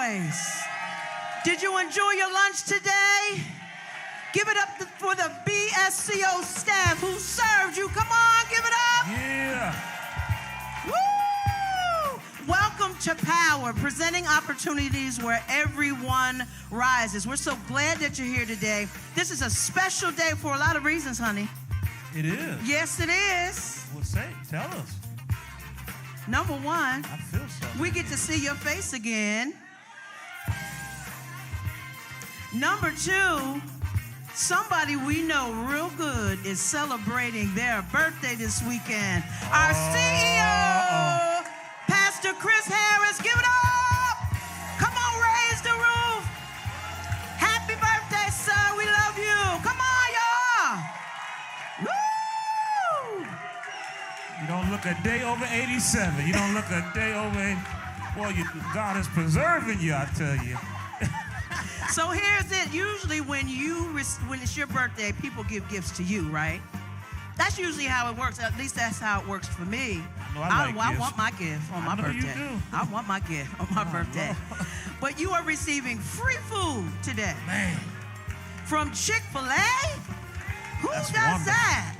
noise. Did you enjoy your lunch today? Give it up for the BSCO staff who served you. Come on, give it up. Yeah. Woo! Welcome to Power, presenting opportunities where everyone rises. We're so glad that you're here today. This is a special day for a lot of reasons, honey. It is. Yes, it is. Well, tell us. Number one, I feel so. we get to see your face again. Number two, somebody we know real good is celebrating their birthday this weekend. Our CEO, Pastor Chris Harris. Give it up. Come on, raise the roof. Happy birthday, sir. We love you. Come on, y'all. Woo! You don't look a day over 87. You don't look a day over 80. Boy, God is preserving you, I tell you. So here's it. Usually when it's your birthday, people give gifts to you, right? That's usually how it works. At least that's how it works for me. I want my gift on my birthday. You do. I want my gift on my birthday. But you are receiving free food today. Man. From Chick-fil-A? Who does that?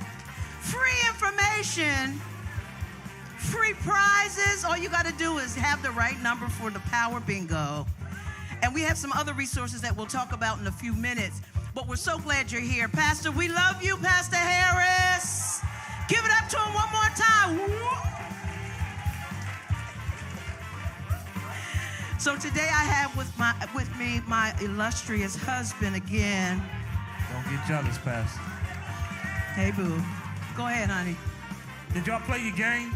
Free information, free prizes. All you got to do is have the right number for the Power Bingo. And we have some other resources that we'll talk about in a few minutes. But we're so glad you're here. Pastor, we love you, Pastor Harris. Give it up to him one more time. So today I have with me my illustrious husband again. Don't get jealous, Pastor. Hey, boo. Go ahead, honey. Did y'all play your game?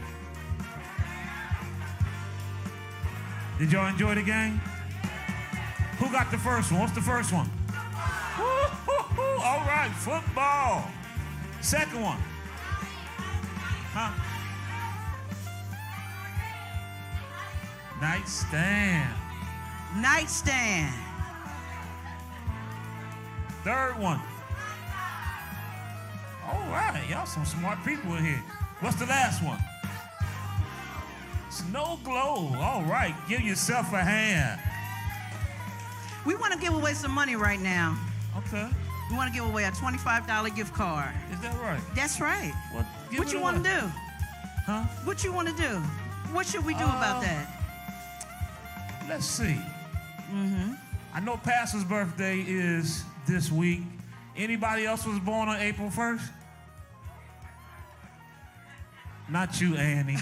Did y'all enjoy the game? Who got the first one? What's the first one? All right, football. Second one. Huh? Nightstand. Nightstand. Third one. All right, y'all some smart people in here. What's the last one? Snow globe. All right, give yourself a hand. We want to give away some money right now. Okay. We want to give away a $25 gift card. Is that right? That's right. Well, what you want to do? Huh? What you want to do? What should we do about that? Let's see. Mm-hmm. I know Pastor's birthday is this week. Anybody else was born on April 1st? Not you, Annie.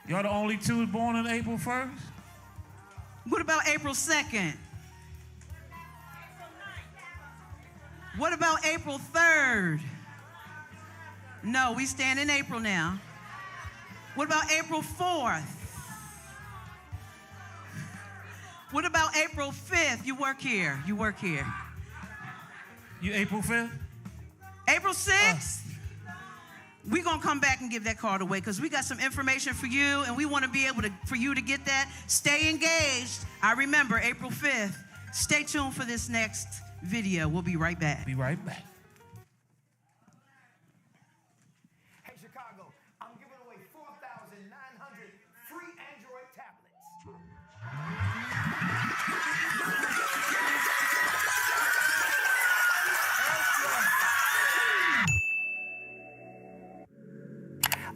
Y'all the only two born on April 1st? What about April 2nd? What about April 3rd? No, we stand in April now. What about April 4th? What about April 5th? You work here. You work here. You April 5th? April 6th? We're going to come back and give that card away because we got some information for you, and we want to be able for you to get that. Stay engaged. I remember April 5th. Stay tuned for this next video. We'll be right back. Be right back. Hey, Chicago, I'm giving away 4,900 free Android tablets.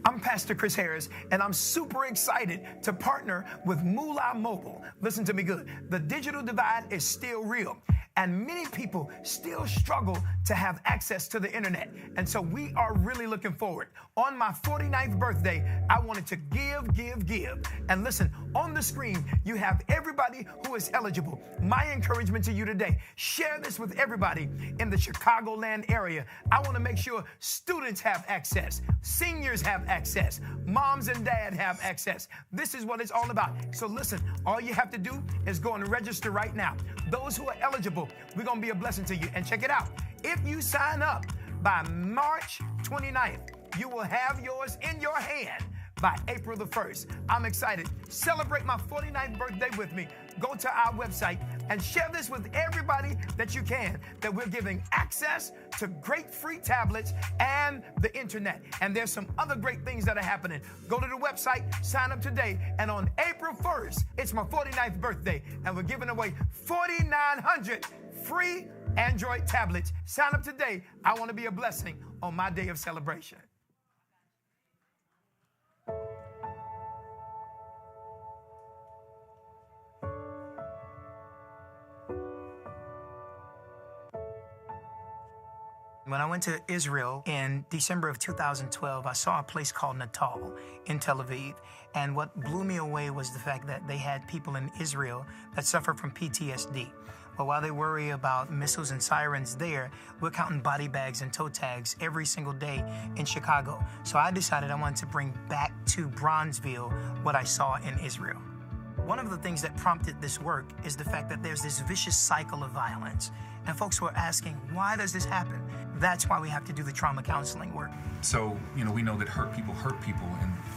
I'm Pastor Chris Harris, and I'm super excited to partner with Moolah Mobile. Listen to me good. The digital divide is still real, and many people still struggle to have access to the internet. And so we are really looking forward. On my 49th birthday, I wanted to give. And listen, on the screen, you have everybody who is eligible. My encouragement to you today, share this with everybody in the Chicagoland area. I want to make sure students have access, seniors have access, moms and dad have access. This is what it's all about. So listen, all you have to do is go and register right now. Those who are eligible, we're going to be a blessing to you. And check it out. If you sign up by March 29th, you will have yours in your hand by April the 1st. I'm excited. Celebrate my 49th birthday with me. Go to our website and share this with everybody that you can, that we're giving access to great free tablets and the internet. And there's some other great things that are happening. Go to the website, sign up today, and on April 1st, it's my 49th birthday, and we're giving away 4,900 free Android tablets. Sign up today. I want to be a blessing on my day of celebration. When I went to Israel in December of 2012, I saw a place called Natal in Tel Aviv. And what blew me away was the fact that they had people in Israel that suffer from PTSD. But while they worry about missiles and sirens there, we're counting body bags and toe tags every single day in Chicago. So I decided I wanted to bring back to Bronzeville what I saw in Israel. One of the things that prompted this work is the fact that there's this vicious cycle of violence. And folks were asking, why does this happen? That's why we have to do the trauma counseling work. So, we know that hurt people,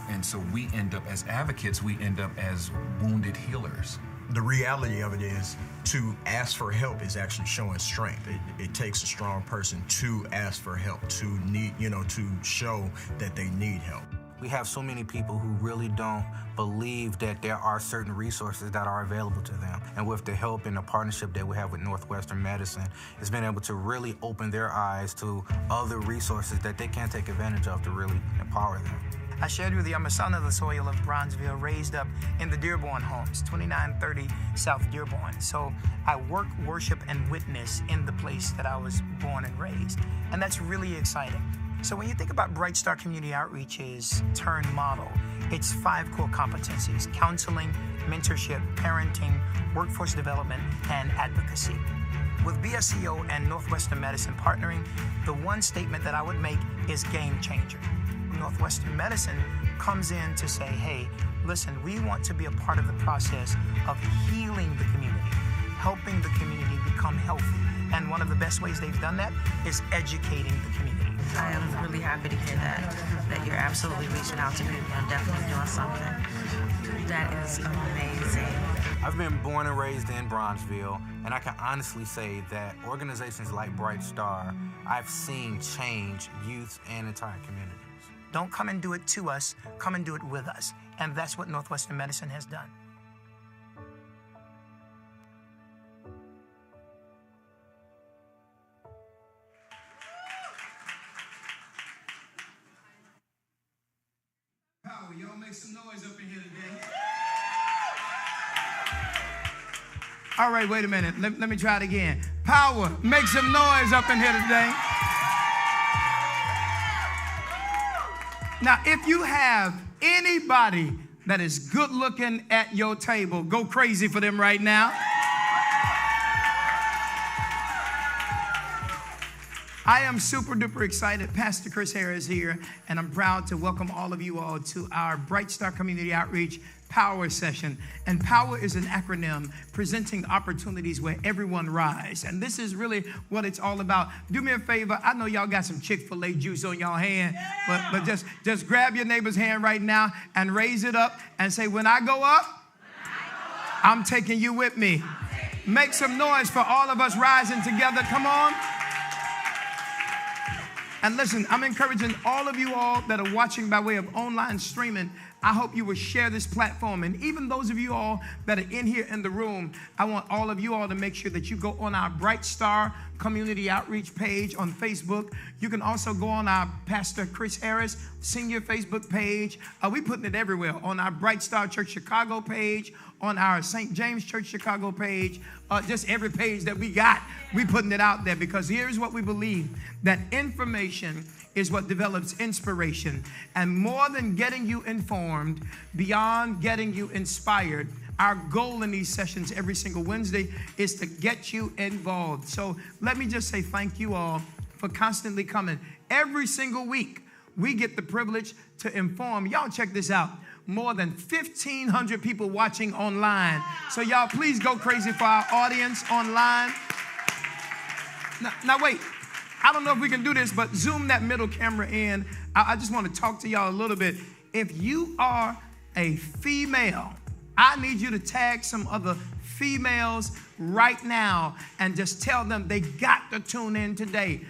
and so we end up as advocates, we end up as wounded healers. The reality of it is, to ask for help is actually showing strength. It takes a strong person to ask for help, to need, to show that they need help. We have so many people who really don't believe that there are certain resources that are available to them. And with the help and the partnership that we have with Northwestern Medicine, it's been able to really open their eyes to other resources that they can take advantage of to really empower them. I shared with you, I'm a son of the soil of Bronzeville, raised up in the Dearborn homes, 2930 South Dearborn. So I work, worship, and witness in the place that I was born and raised. And that's really exciting. So when you think about Bright Star Community Outreach's turn model, it's 5 core competencies: counseling, mentorship, parenting, workforce development, and advocacy. With BSCO and Northwestern Medicine partnering, the one statement that I would make is game changer. Northwestern Medicine comes in to say, hey, listen, we want to be a part of the process of healing the community, helping the community become healthy. And one of the best ways they've done that is educating the community. I am really happy to hear that you're absolutely reaching out to people and definitely doing something. That is amazing. I've been born and raised in Bronzeville, and I can honestly say that organizations like Bright Star, I've seen change youth and entire communities. Don't come and do it to us, come and do it with us. And that's what Northwestern Medicine has done. Power, y'all make some noise up in here today. All right, wait a minute. Let me try it again. Power, make some noise up in here today. Now, if you have anybody that is good looking at your table, go crazy for them right now. I am super duper excited. Pastor Chris Harris here, and I'm proud to welcome all of you all to our Bright Star Community Outreach Power Session. And POWER is an acronym presenting opportunities where everyone rise. And this is really what it's all about. Do me a favor. I know y'all got some Chick-fil-A juice on y'all hand, but just grab your neighbor's hand right now and raise it up and say, when I go up, I'm taking you with me. Make some noise for all of us rising together. Come on. And listen, I'm encouraging all of you all that are watching by way of online streaming. I hope you will share this platform. And even those of you all that are in here in the room, I want all of you all to make sure that you go on our Bright Star Community Outreach page on Facebook. You can also go on our Pastor Chris Harris Senior Facebook page. We're putting it everywhere. On our Bright Star Church Chicago page, on our St. James Church Chicago page, just every page that we got, we're putting it out there, because here's what we believe, that information is what develops inspiration. And more than getting you informed, beyond getting you inspired, our goal in these sessions every single Wednesday is to get you involved. So let me just say thank you all for constantly coming. Every single week, we get the privilege to inform. Y'all check this out. More than 1,500 people watching online. So y'all please go crazy for our audience online. Now wait, I don't know if we can do this, but zoom that middle camera in. I just want to talk to y'all a little bit. if you are a female, I need you to tag some other females right now and just tell them they got to tune in today.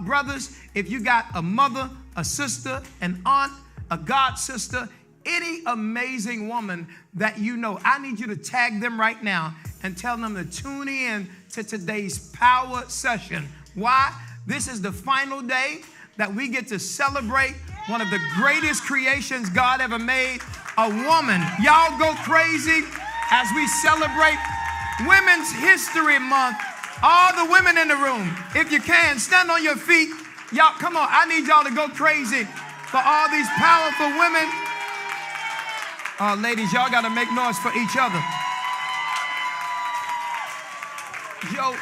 Brothers, if you got a mother, a sister, an aunt, a god sister, any amazing woman that you know, I need you to tag them right now and tell them to tune in to today's power session. Why? This is the final day that we get to celebrate one of the greatest creations God ever made, a woman. Y'all go crazy as we celebrate Women's History Month. All the women in the room, if you can, stand on your feet. Y'all, come on. I need y'all to go crazy for all these powerful women. Ladies, y'all got to make noise for each other. Yo,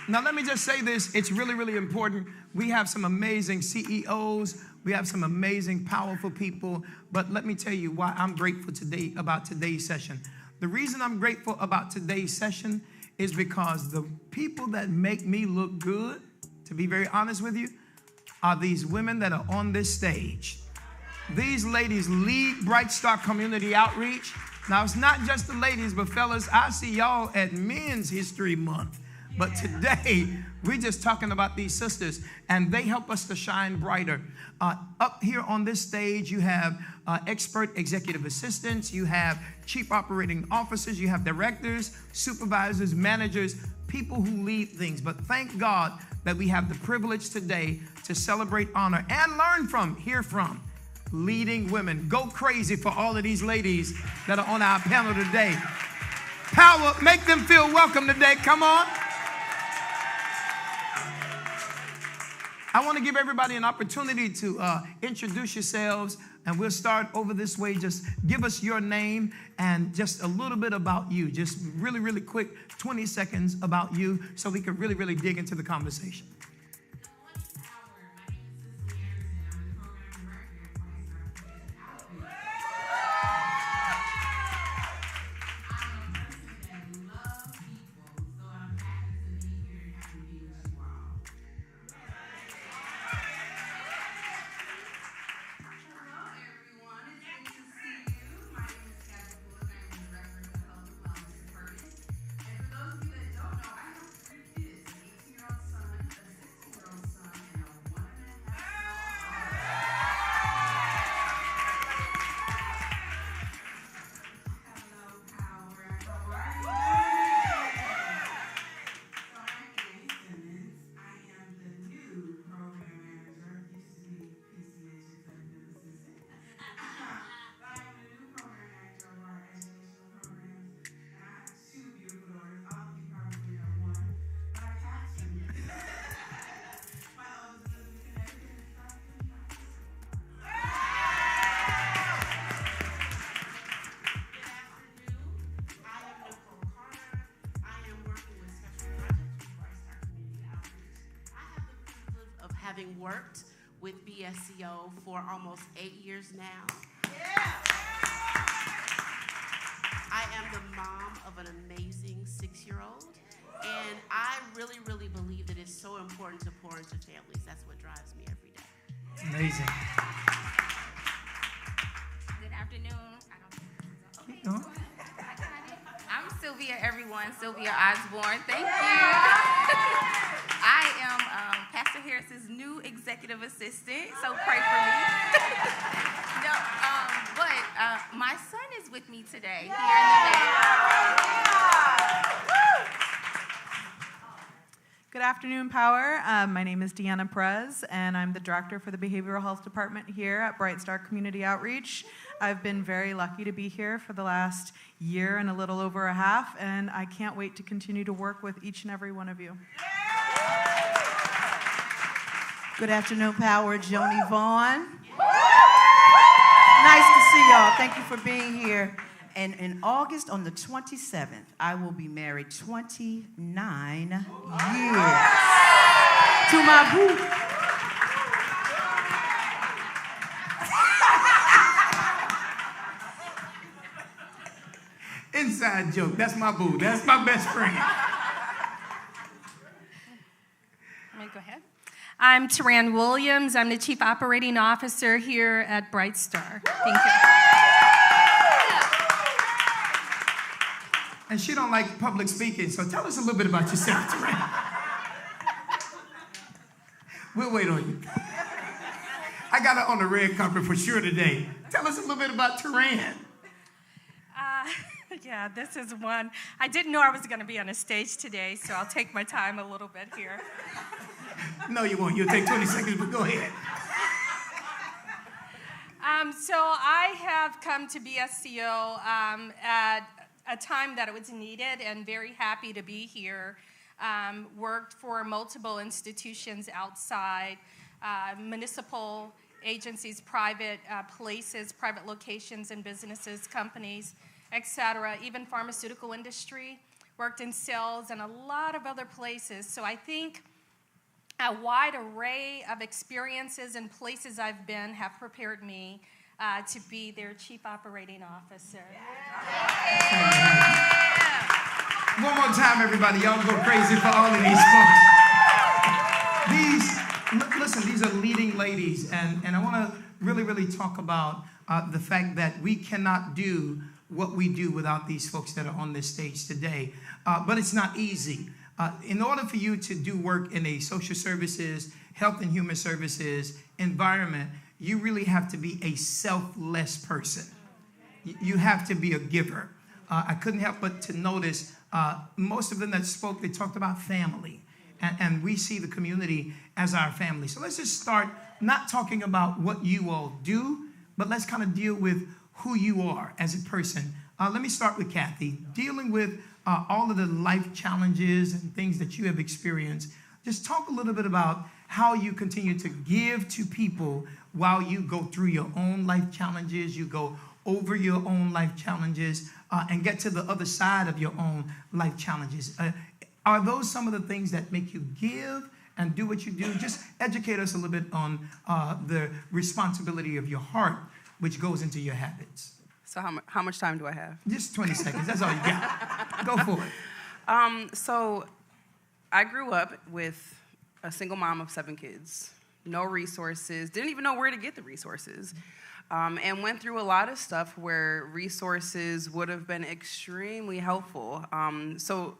now let me just say this. It's really, really important. We have some amazing CEOs. We have some amazing, powerful people. But let me tell you why I'm grateful today about today's session. The reason I'm grateful about today's session is because the people that make me look good, to be very honest with you, are these women that are on this stage. These ladies lead Bright Star Community Outreach. Now, it's not just the ladies, but fellas, I see y'all at Men's History Month. But today, we're just talking about these sisters, and they help us to shine brighter. Up here on this stage, you have expert executive assistants, you have chief operating officers, you have directors, supervisors, managers, people who lead things. But thank God that we have the privilege today to celebrate, honor, and learn from, hear from leading women. Go crazy for all of these ladies that are on our panel today. Power, make them feel welcome today. Come on. I want to give everybody an opportunity to introduce yourselves, and we'll start over this way. Just give us your name and just a little bit about you. Just really, really quick, 20 seconds about you so we can really, really dig into the conversation. Having worked with BSCO for almost 8 years now. Yeah. I am the mom of an amazing 6-year-old, and I really, really believe that it's so important to pour into families. That's what drives me every day. Amazing. Good afternoon. Keep going. I'm Sylvia, everyone. Sylvia Osborne. Thank you. I am Pastor Harris's new executive assistant, so pray for me. No, but my son is with me today here in the back. Good afternoon, Power. My name is Deanna Perez, and I'm the director for the Behavioral Health Department here at Bright Star Community Outreach. I've been very lucky to be here for the last year and a little over a half, and I can't wait to continue to work with each and every one of you. Good afternoon, Power. Joni Vaughn. Nice to see y'all. Thank you for being here. And in August, on the 27th, I will be married 29 years to my boo. Inside joke. That's my boo. That's my best friend. Let me go ahead. I'm Taran Williams. I'm the Chief Operating Officer here at Bright Star. Thank you. And she don't like public speaking, so tell us a little bit about yourself, Taran. We'll wait on you. I got her on the red carpet for sure today. Tell us a little bit about Taran. Yeah, this is one. I didn't know I was going to be on a stage today, so I'll take my time a little bit here. No, you won't. You'll take 20 seconds, but go ahead. So I have come to BSCO at a time that it was needed, and very happy to be here. Worked for multiple institutions outside, municipal agencies, private places, private locations and businesses, companies, etc., even pharmaceutical industry. Worked in sales and a lot of other places. So I think a wide array of experiences and places I've been have prepared me to be their Chief Operating Officer. One more time, everybody. Y'all go crazy for all of these folks. Listen, these are leading ladies, and I want to really talk about the fact that we cannot do what we do without these folks that are on this stage today. But it's not easy. In order for you to do work in a social services, health and human services environment, you really have to be a selfless person. You have to be a giver. I couldn't help but to notice most of them that spoke, they talked about family. And we see the community as our family. So let's just start not talking about what you all do, but let's kind of deal with who you are as a person. Let me start with Kathy. Dealing with all of the life challenges and things that you have experienced, just talk a little bit about how you continue to give to people while you go through your own life challenges, you go over your own life challenges, and get to the other side of your own life challenges. Are those some of the things that make you give and do what you do? Just educate us a little bit on the responsibility of your heart, which goes into your habits. So how much time do I have? Just 20 seconds. That's all you got. Go for it. So I grew up with a single mom of 7 kids, no resources, didn't even know where to get the resources, and went through a lot of stuff where resources would have been extremely helpful. So,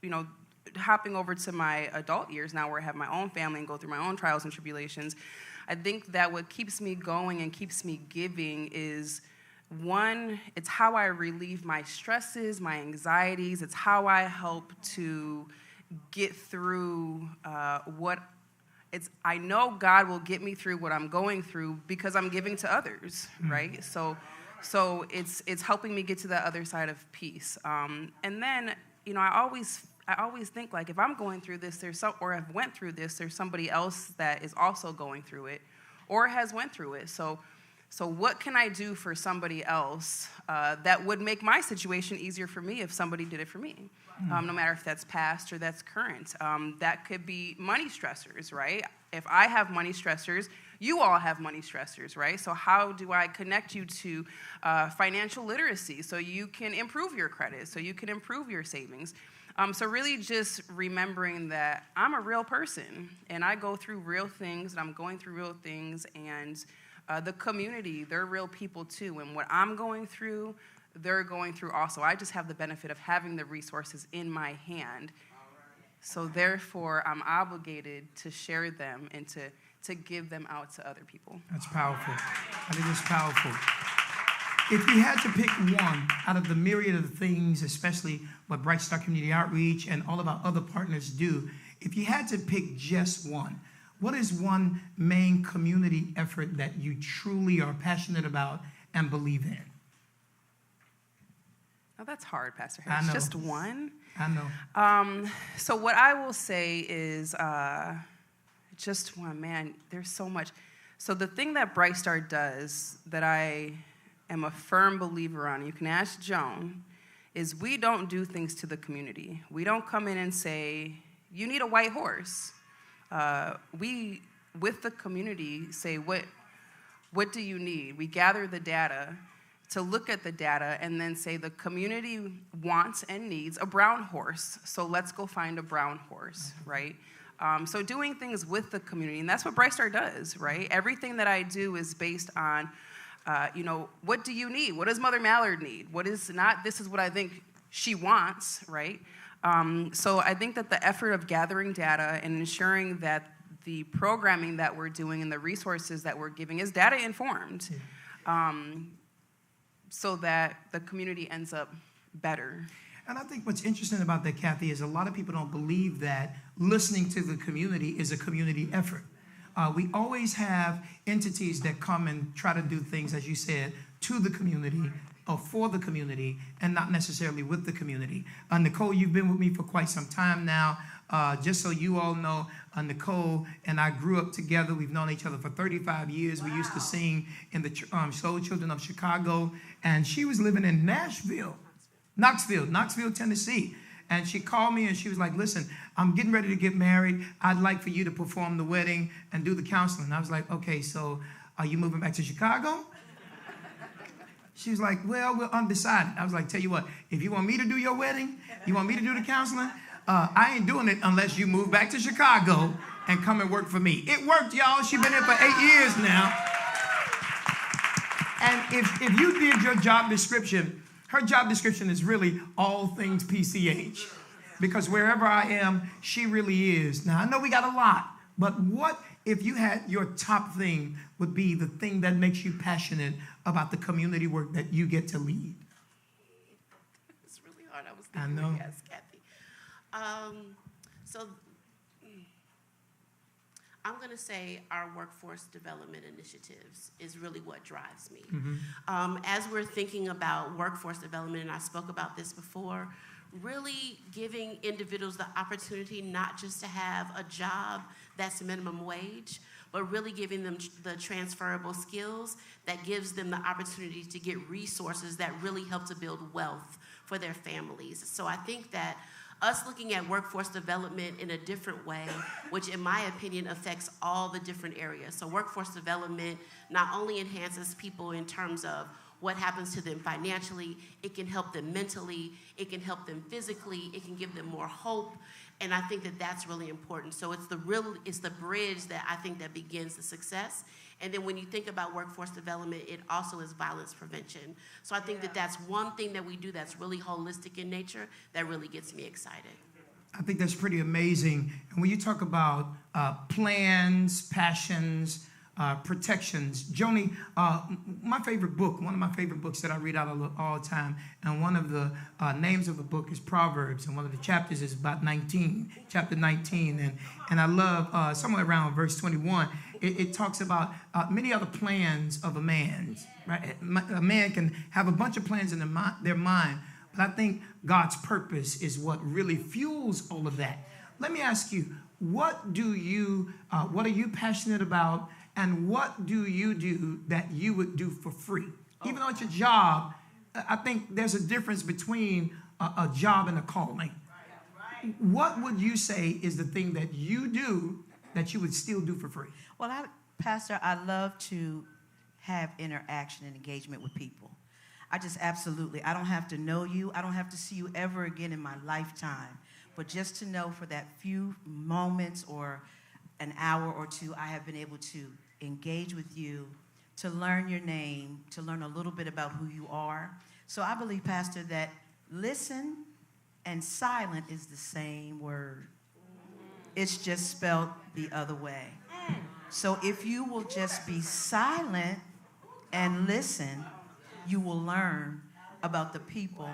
you know, hopping over to my adult years now where I have my own family and go through my own trials and tribulations, I think that what keeps me going and keeps me giving is, one, it's how I relieve my stresses, my anxieties. It's how I help to get through I know God will get me through what I'm going through because I'm giving to others, right? So it's helping me get to the other side of peace. And then, you know, I always think, like, if I'm going through this, or I've went through this, there's somebody else that is also going through it or has went through it. So what can I do for somebody else that would make my situation easier for me if somebody did it for me? No matter if that's past or that's current. That could be money stressors, right? If I have money stressors, you all have money stressors, right? So how do I connect you to financial literacy so you can improve your credit, so you can improve your savings? So really just remembering that I'm a real person and I go through real things and I'm going through real things, and the community, they're real people too. And what I'm going through, they're going through also. I just have the benefit of having the resources in my hand. So therefore, I'm obligated to share them and to give them out to other people. That's powerful. I think it's powerful. If you had to pick one out of the myriad of things, especially what Bright Star Community Outreach and all of our other partners do, if you had to pick just one, what is one main community effort that you truly are passionate about and believe in? Oh, that's hard, Pastor Harris. I know. Just one? I know. So what I will say is just one. Man, there's so much. So the thing that Bright Star does that I am a firm believer on, you can ask Joan, is we don't do things to the community. We don't come in and say, you need a white horse. We, with the community, say, what do you need? We gather the data to look at the data and then say the community wants and needs a brown horse, so let's go find a brown horse, right? So doing things with the community, and that's what Bright Star does, right? Everything that I do is based on, what do you need? What does Mother Mallard need? What is not, this is what I think she wants, right? So I think that the effort of gathering data and ensuring that the programming that we're doing and the resources that we're giving is data informed, so that the community ends up better. And I think what's interesting about that, Kathy, is a lot of people don't believe that listening to the community is a community effort. We always have entities that come and try to do things, as you said, to the community or for the community and not necessarily with the community. Nicole, you've been with me for quite some time now. Just so you all know, Nicole and I grew up together. We've known each other for 35 years. We used to sing in the Soul Children of Chicago, and she was living in Knoxville, Tennessee. And she called me and she was like, listen, I'm getting ready to get married. I'd like for you to perform the wedding and do the counseling. I was like, okay, so are you moving back to Chicago? She was like, well, we're undecided. I was like, tell you what, if you want me to do your wedding, you want me to do the counseling, I ain't doing it unless you move back to Chicago and come and work for me. It worked, y'all. She's been here for 8 years now. And if you did your job description, her job description is really all things PCH, because wherever I am, she really is. Now, I know we got a lot, but what if you had your top thing would be the thing that makes you passionate about the community work that you get to lead? It's really hard. I was thinking, I know. Yes, Kathy. So I'm going to say our workforce development initiatives is really what drives me. As we're thinking about workforce development, and I spoke about this before, really giving individuals the opportunity not just to have a job that's minimum wage, but really giving them the transferable skills that gives them the opportunity to get resources that really help to build wealth for their families. So I think that us looking at workforce development in a different way, which in my opinion affects all the different areas. So workforce development not only enhances people in terms of what happens to them financially, it can help them mentally, it can help them physically, it can give them more hope. And I think that that's really important. So it's the bridge that I think that begins the success. And then when you think about workforce development, it also is violence prevention. So I think that that's one thing that we do that's really holistic in nature that really gets me excited. I think that's pretty amazing. And when you talk about plans, passions, protections, Joni, one of my favorite books that I read out all the time, and one of the names of the book is Proverbs, and one of the chapters is about chapter 19, and I love somewhere around verse 21, it talks about many other plans of a man, right? A man can have a bunch of plans in their mind, but I think God's purpose is what really fuels all of that. Let me ask you, what are you passionate about? And what do you do that you would do for free? Even though it's a job, I think there's a difference between a job and a calling. What would you say is the thing that you do that you would still do for free? Well, Pastor, I love to have interaction and engagement with people. I don't have to know you. I don't have to see you ever again in my lifetime. But just to know for that few moments or an hour or two, I have been able to engage with you, to learn your name, to learn a little bit about who you are. So I believe, Pastor, that listen and silent is the same word. It's just spelled the other way. So if you will just be silent and listen, you will learn about the people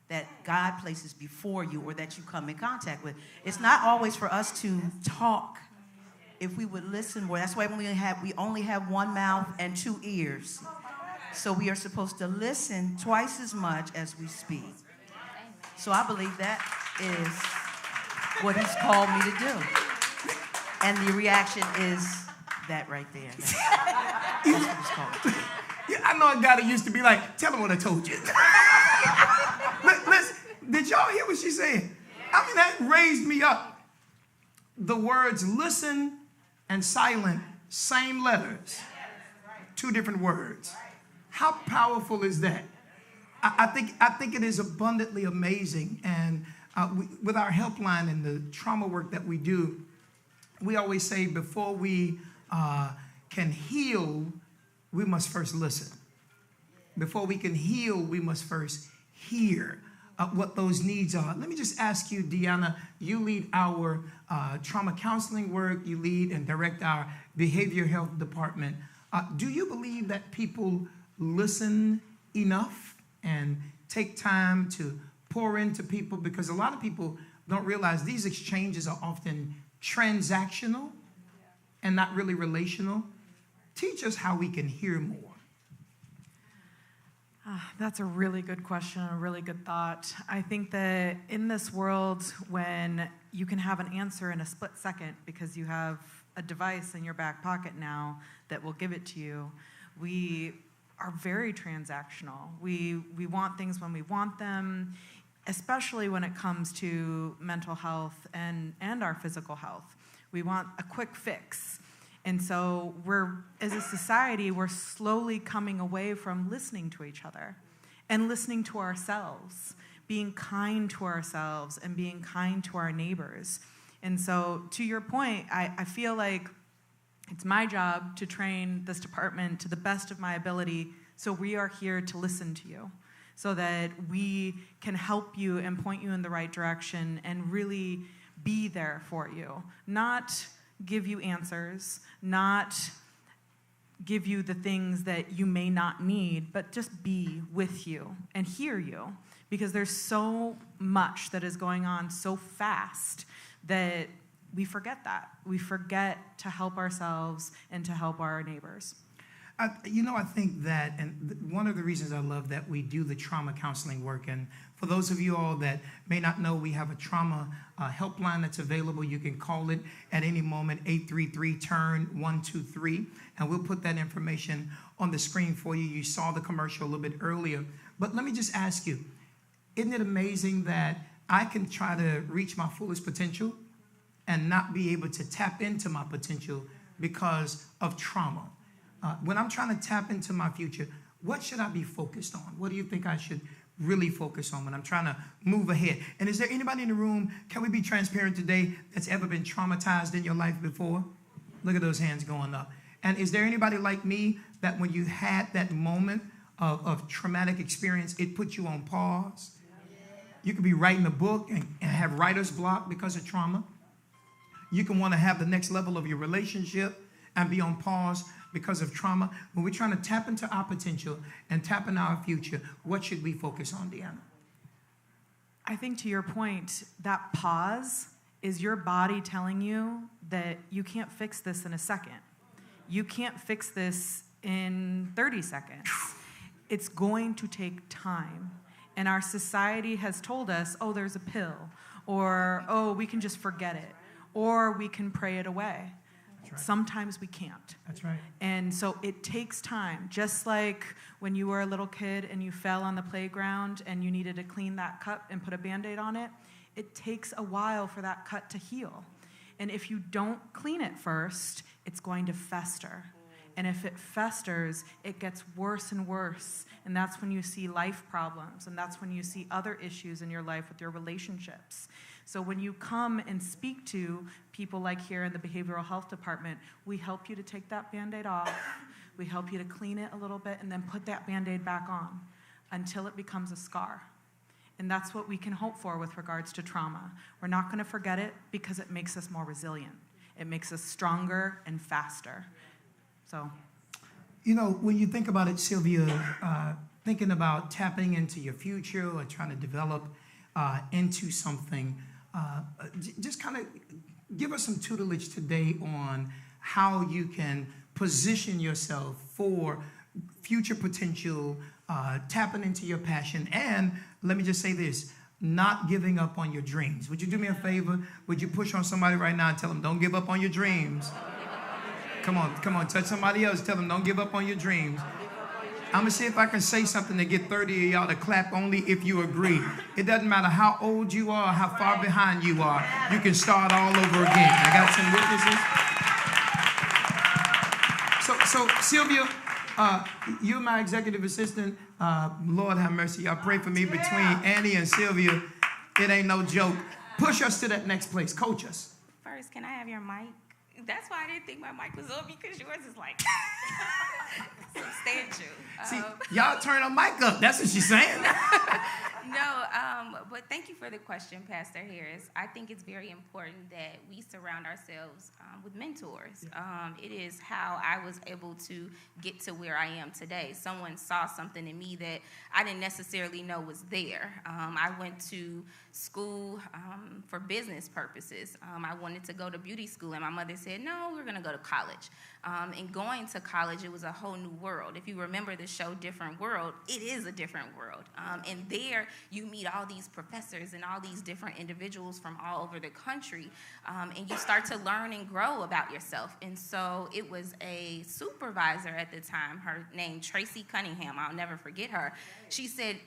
that God places before you or that you come in contact with. It's not always for us to talk. If we would listen more, that's why we only have one mouth and two ears. So we are supposed to listen twice as much as we speak. So I believe that is what he's called me to do. And the reaction is that right there. That's what he's called me to do. Yeah, I know a guy that used to be like, tell him what I told you. Listen, did y'all hear what she said? I mean, that raised me up. The words listen and silent, same letters, two different words. How powerful is that? I think it is abundantly amazing. And with our helpline and the trauma work that we do, we always say before we can heal, we must first listen. Before we can heal, we must first hear what those needs are. Let me just ask you, Deanna, you lead our trauma counseling work, you lead and direct our behavioral health department. Do you believe that people listen enough and take time to pour into people? Because a lot of people don't realize these exchanges are often transactional and not really relational. Teach us how we can hear more. That's a really good question, a really good thought. I think that in this world, when you can have an answer in a split second because you have a device in your back pocket now that will give it to you, we are very transactional. We want things when we want them, especially when it comes to mental health and our physical health. We want a quick fix. And so as a society, we're slowly coming away from listening to each other and listening to ourselves, being kind to ourselves and being kind to our neighbors. And so to your point, I feel like it's my job to train this department to the best of my ability, so we are here to listen to you, so that we can help you and point you in the right direction and really be there for you. Not give you answers, not give you the things that you may not need, but just be with you and hear you. Because there's so much that is going on so fast that we forget that. We forget to help ourselves and to help our neighbors. I think that, and one of the reasons I love that we do the trauma counseling work, and for those of you all that may not know, we have a trauma helpline that's available. You can call it at any moment, 833-TURN-123, and we'll put that information on the screen for you. You saw the commercial a little bit earlier. But let me just ask you, isn't it amazing that I can try to reach my fullest potential and not be able to tap into my potential because of trauma? When I'm trying to tap into my future, what should I be focused on? What do you think I should really focus on when I'm trying to move ahead? And is there anybody in the room, can we be transparent today, that's ever been traumatized in your life before? Look at those hands going up. And is there anybody like me that when you had that moment of traumatic experience, it put you on pause? You could be writing a book and have writer's block because of trauma. You can want to have the next level of your relationship and be on pause because of trauma. When we're trying to tap into our potential and tap into our future, what should we focus on, Deanna? I think to your point, that pause is your body telling you that you can't fix this in a second. You can't fix this in 30 seconds. It's going to take time. And our society has told us, oh, there's a pill, or, oh, we can just forget it, or we can pray it away. Right. Sometimes we can't. That's right. And so it takes time. Just like when you were a little kid and you fell on the playground and you needed to clean that cut and put a Band-Aid on it, it takes a while for that cut to heal. And if you don't clean it first, it's going to fester. And if it festers, it gets worse and worse. And that's when you see life problems. And that's when you see other issues in your life with your relationships. So when you come and speak to people like here in the behavioral health department, we help you to take that Band-Aid off. We help you to clean it a little bit and then put that Band-Aid back on until it becomes a scar. And that's what we can hope for with regards to trauma. We're not going to forget it because it makes us more resilient. It makes us stronger and faster. So, when you think about it, Sylvia, thinking about tapping into your future or trying to develop into something, just kind of give us some tutelage today on how you can position yourself for future potential, tapping into your passion, and let me just say this, not giving up on your dreams. Would you do me a favor? Would you push on somebody right now and tell them, don't give up on your dreams? Come on, touch somebody else. Tell them, don't give up on your dreams. I'm going to see if I can say something to get 30 of y'all to clap only if you agree. It doesn't matter how old you are, how far behind you are. You can start all over again. I got some witnesses. So Sylvia, you're my executive assistant. Lord have mercy. Y'all pray for me between Annie and Sylvia. It ain't no joke. Push us to that next place. Coach us. First, can I have your mic? That's why I didn't think my mic was on, because yours is like substantial. See, y'all turn her mic up. That's what she's saying. But thank you for the question, Pastor Harris. I think it's very important that we surround ourselves with mentors. It is how I was able to get to where I am today. Someone saw something in me that I didn't necessarily know was there. I went to school for business purposes. I wanted to go to beauty school, and my mother said, no, we're going to go to college. And going to college, it was a whole new world. If you remember the show Different World, it is a different world. And there you meet all these professors and all these different individuals from all over the country, and you start to learn and grow about yourself. And so it was a supervisor at the time, her name Tracy Cunningham, I'll never forget her. She said,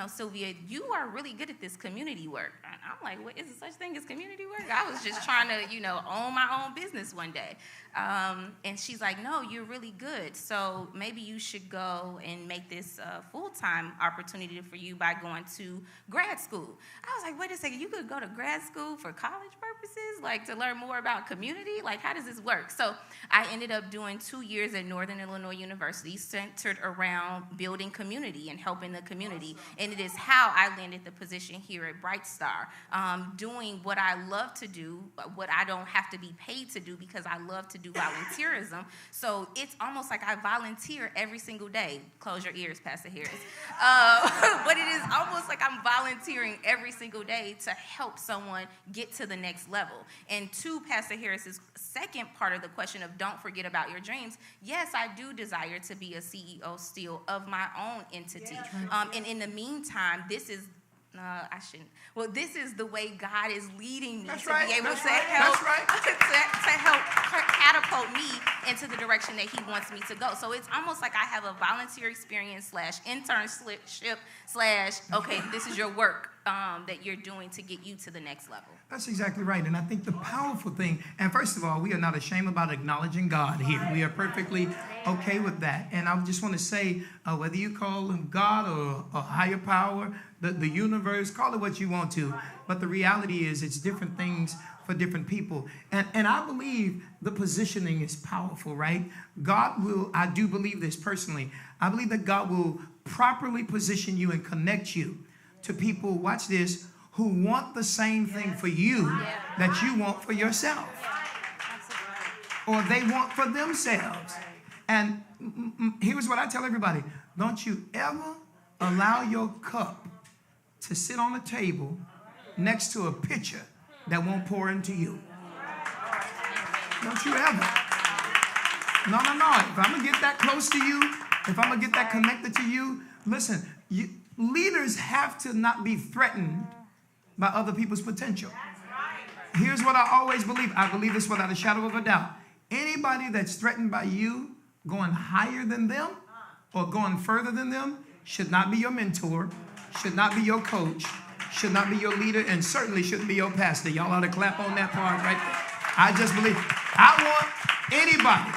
Sylvia, you are really good at this community work. And I'm like, what is there such thing as community work? I was just trying to, own my own business one day. And she's like, no, you're really good. So maybe you should go and make this a full-time opportunity for you by going to grad school. I was like, wait a second, you could go to grad school for college purposes, like to learn more about community? Like, how does this work? So I ended up doing 2 years at Northern Illinois University, centered around building community and helping the community. And it is how I landed the position here at Bright Star, doing what I love to do, what I don't have to be paid to do, because I love to do volunteerism. So it's almost like I volunteer every single day. Close your ears, Pastor Harris. But it is almost like I'm volunteering every single day to help someone get to the next level. And to Pastor Harris's second part of the question of don't forget about your dreams, yes, I do desire to be a CEO still of my own entity. And in the meantime, this is this is the way God is leading me to be able to help catapult me into the direction that he wants me to go. So it's almost like I have a volunteer experience / internship / okay, this is your work that you're doing to get you to the next level. That's exactly right. And I think the powerful thing, and first of all, we are not ashamed about acknowledging God here. We are perfectly okay with that. And I just want to say, whether you call him God or a higher power, the universe, call it what you want to. But the reality is it's different things for different people. And I believe the positioning is powerful, right? God will, I do believe this personally, I believe that God will properly position you and connect you to people, watch this, who want the same thing for you that you want for yourself. Or they want for themselves. And here's what I tell everybody. Don't you ever allow your cup to sit on a table next to a pitcher that won't pour into you. Don't you ever. No. If I'm going to get that close to you, if I'm going to get that connected to you, listen, leaders have to not be threatened by other people's potential. Here's what I always believe. I believe this without a shadow of a doubt. Anybody that's threatened by you going higher than them or going further than them should not be your mentor, should not be your coach, should not be your leader, and certainly shouldn't be your pastor. Y'all ought to clap on that part right there. I just believe. I want anybody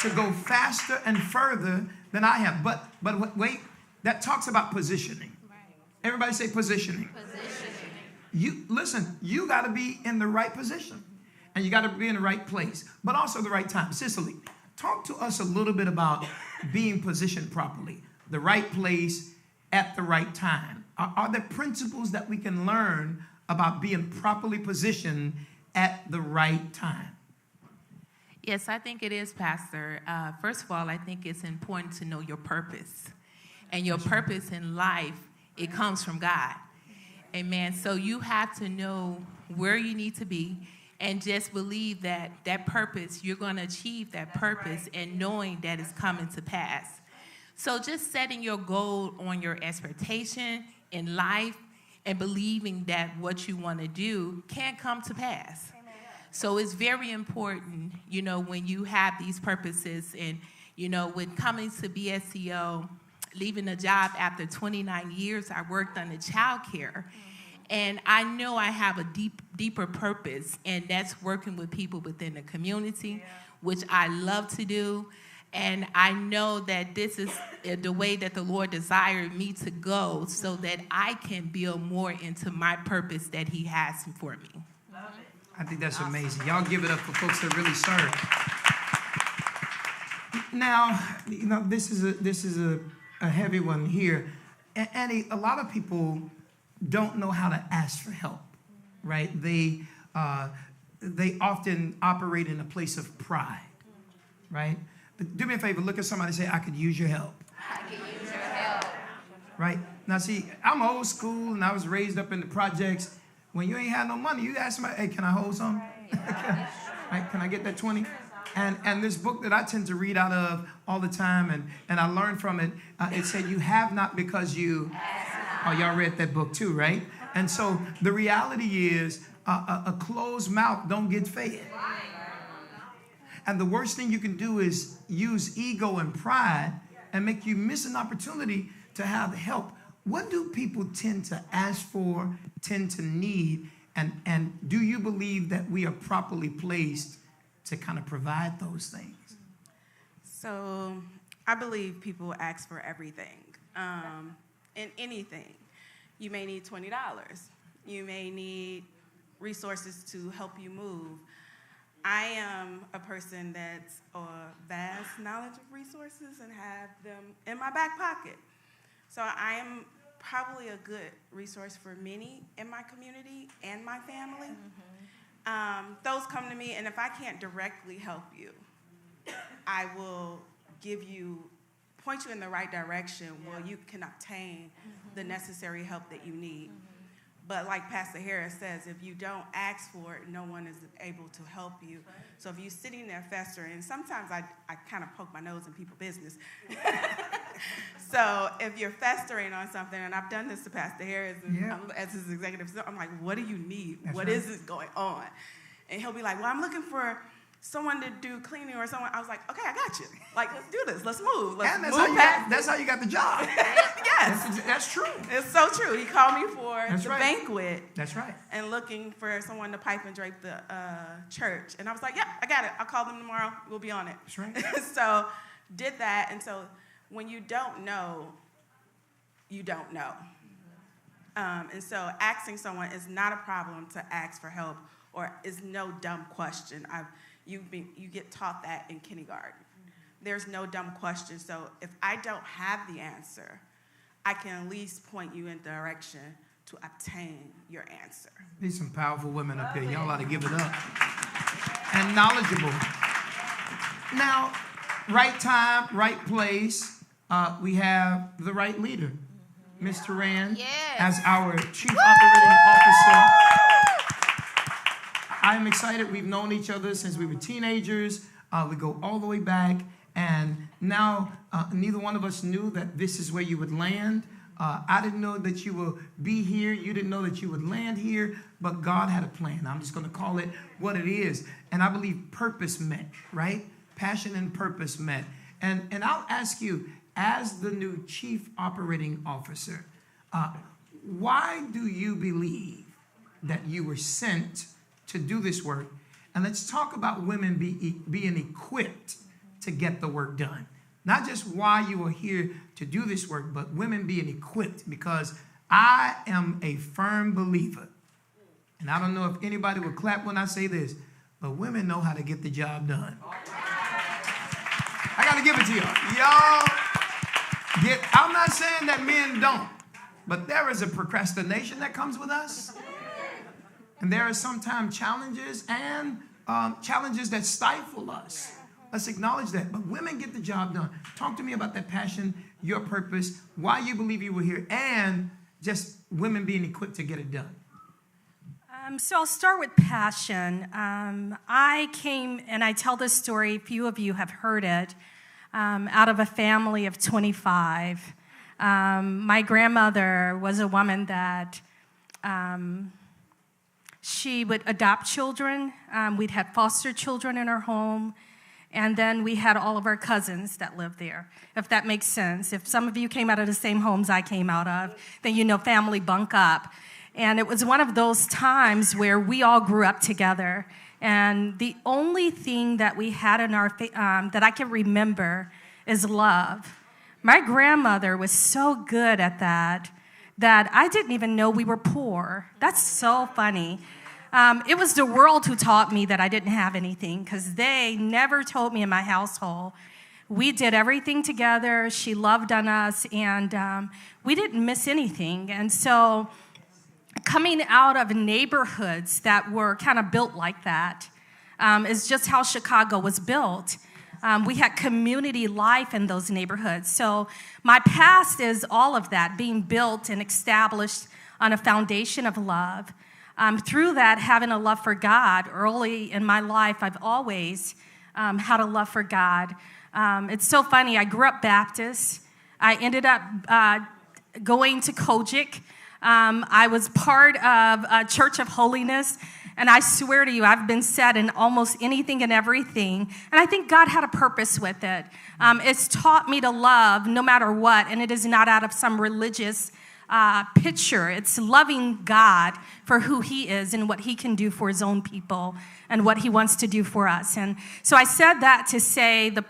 to go faster and further than I have. But wait, that talks about positioning. Everybody say positioning. Listen, you got to be in the right position. And you got to be in the right place, but also the right time. Cicely, talk to us a little bit about being positioned properly. The right place at the right time. Are there principles that we can learn about being properly positioned at the right time? Yes, I think it is, Pastor. First of all, I think it's important to know your purpose. And your purpose in life, it comes from God. Amen. So you have to know where you need to be and just believe that that purpose, you're going to achieve that purpose and knowing that it's coming to pass. So just setting your goal on your expectation in life and believing that what you want to do can come to pass. So it's very important, when you have these purposes and, when coming to BSCO, leaving a job after 29 years, I worked on the child care. And I know I have a deeper purpose, and that's working with people within the community, which I love to do. And I know that this is the way that the Lord desired me to go so that I can build more into my purpose that he has for me. I think that's amazing. Y'all give it up for folks that really serve. Now, this is a heavy one here. And a lot of people don't know how to ask for help, right? They often operate in a place of pride, right? But do me a favor, look at somebody and say, I could use your help. I can use your help. Right? Now, see, I'm old school, and I was raised up in the projects. When you ain't had no money, you ask somebody, hey, can I hold some? Right? Can I get that 20? And this book that I tend to read out of all the time, and I learned from it, it said, you have not because you... Oh, y'all read that book too, right? And so the reality is a closed mouth don't get fed. And the worst thing you can do is use ego and pride and make you miss an opportunity to have help. What do people tend to ask for, tend to need, and do you believe that we are properly placed to kind of provide those things? So I believe people ask for everything. In anything. You may need $20. You may need resources to help you move. I am a person that's a vast knowledge of resources and have them in my back pocket. So I am probably a good resource for many in my community and my family. Those come to me, and if I can't directly help you, I will point you in the right direction where you can obtain the necessary help that you need. But like Pastor Harris says, if you don't ask for it, no one is able to help you. So if you're sitting there festering, sometimes I kind of poke my nose in people's business. So if you're festering on something, and I've done this to Pastor Harris as his executive, I'm like, what do you need? What is going on? And he'll be like, well, I'm looking for someone to do cleaning or someone. I was like, okay, I got you. Like, let's do this. Let's move. That's how you got the job. Yes. That's true. It's so true. He called me for the banquet. That's right. And looking for someone to pipe and drape the church. And I was like, I got it. I'll call them tomorrow. We'll be on it. That's right. So did that. And so when you don't know, you don't know. And so asking someone is not a problem to ask for help or is no dumb question. You get taught that in kindergarten. There's no dumb question. So if I don't have the answer, I can at least point you in the direction to obtain your answer. There's some powerful women up here. Y'all ought to give it up. And knowledgeable. Now, right time, right place. We have the right leader, Mr. Rand, as our Chief Operating Officer. I'm excited. We've known each other since we were teenagers. We go all the way back. And now neither one of us knew that this is where you would land. I didn't know that you would be here. You didn't know that you would land here. But God had a plan. I'm just going to call it what it is. And I believe purpose met, right? Passion and purpose met. And I'll ask you, as the new Chief Operating Officer, why do you believe that you were sent to do this work? And let's talk about women being equipped to get the work done. Not just why you are here to do this work, but women being equipped, because I am a firm believer, and I don't know if anybody will clap when I say this, but women know how to get the job done. I got to give it to y'all. I'm not saying that men don't, but there is a procrastination that comes with us. And there are sometimes challenges and challenges that stifle us. Let's acknowledge that. But women get the job done. Talk to me about that passion, your purpose, why you believe you were here, and just women being equipped to get it done. So I'll start with passion. I came, and I tell this story, few of you have heard it, out of a family of 25. My grandmother was a woman that she would adopt children. We'd have foster children in her home. And then we had all of our cousins that lived there, if that makes sense. If some of you came out of the same homes I came out of, then you know family bunk up. And it was one of those times where we all grew up together. And the only thing that we had in our that I can remember is love. My grandmother was so good at that I didn't even know we were poor. That's so funny. It was the world who taught me that I didn't have anything, because they never told me in my household. We did everything together. She loved on us, and we didn't miss anything. And so coming out of neighborhoods that were kind of built like that is just how Chicago was built. We had community life in those neighborhoods. So my past is all of that, being built and established on a foundation of love. Through that, having a love for God. Early in my life, I've always had a love for God. It's so funny. I grew up Baptist. I ended up going to Kojic. I was part of a Church of Holiness. And I swear to you, I've been set in almost anything and everything. And I think God had a purpose with it. It's taught me to love no matter what. And it is not out of some religious picture. It's loving God for who he is and what he can do for his own people and what he wants to do for us. And so I said that to say the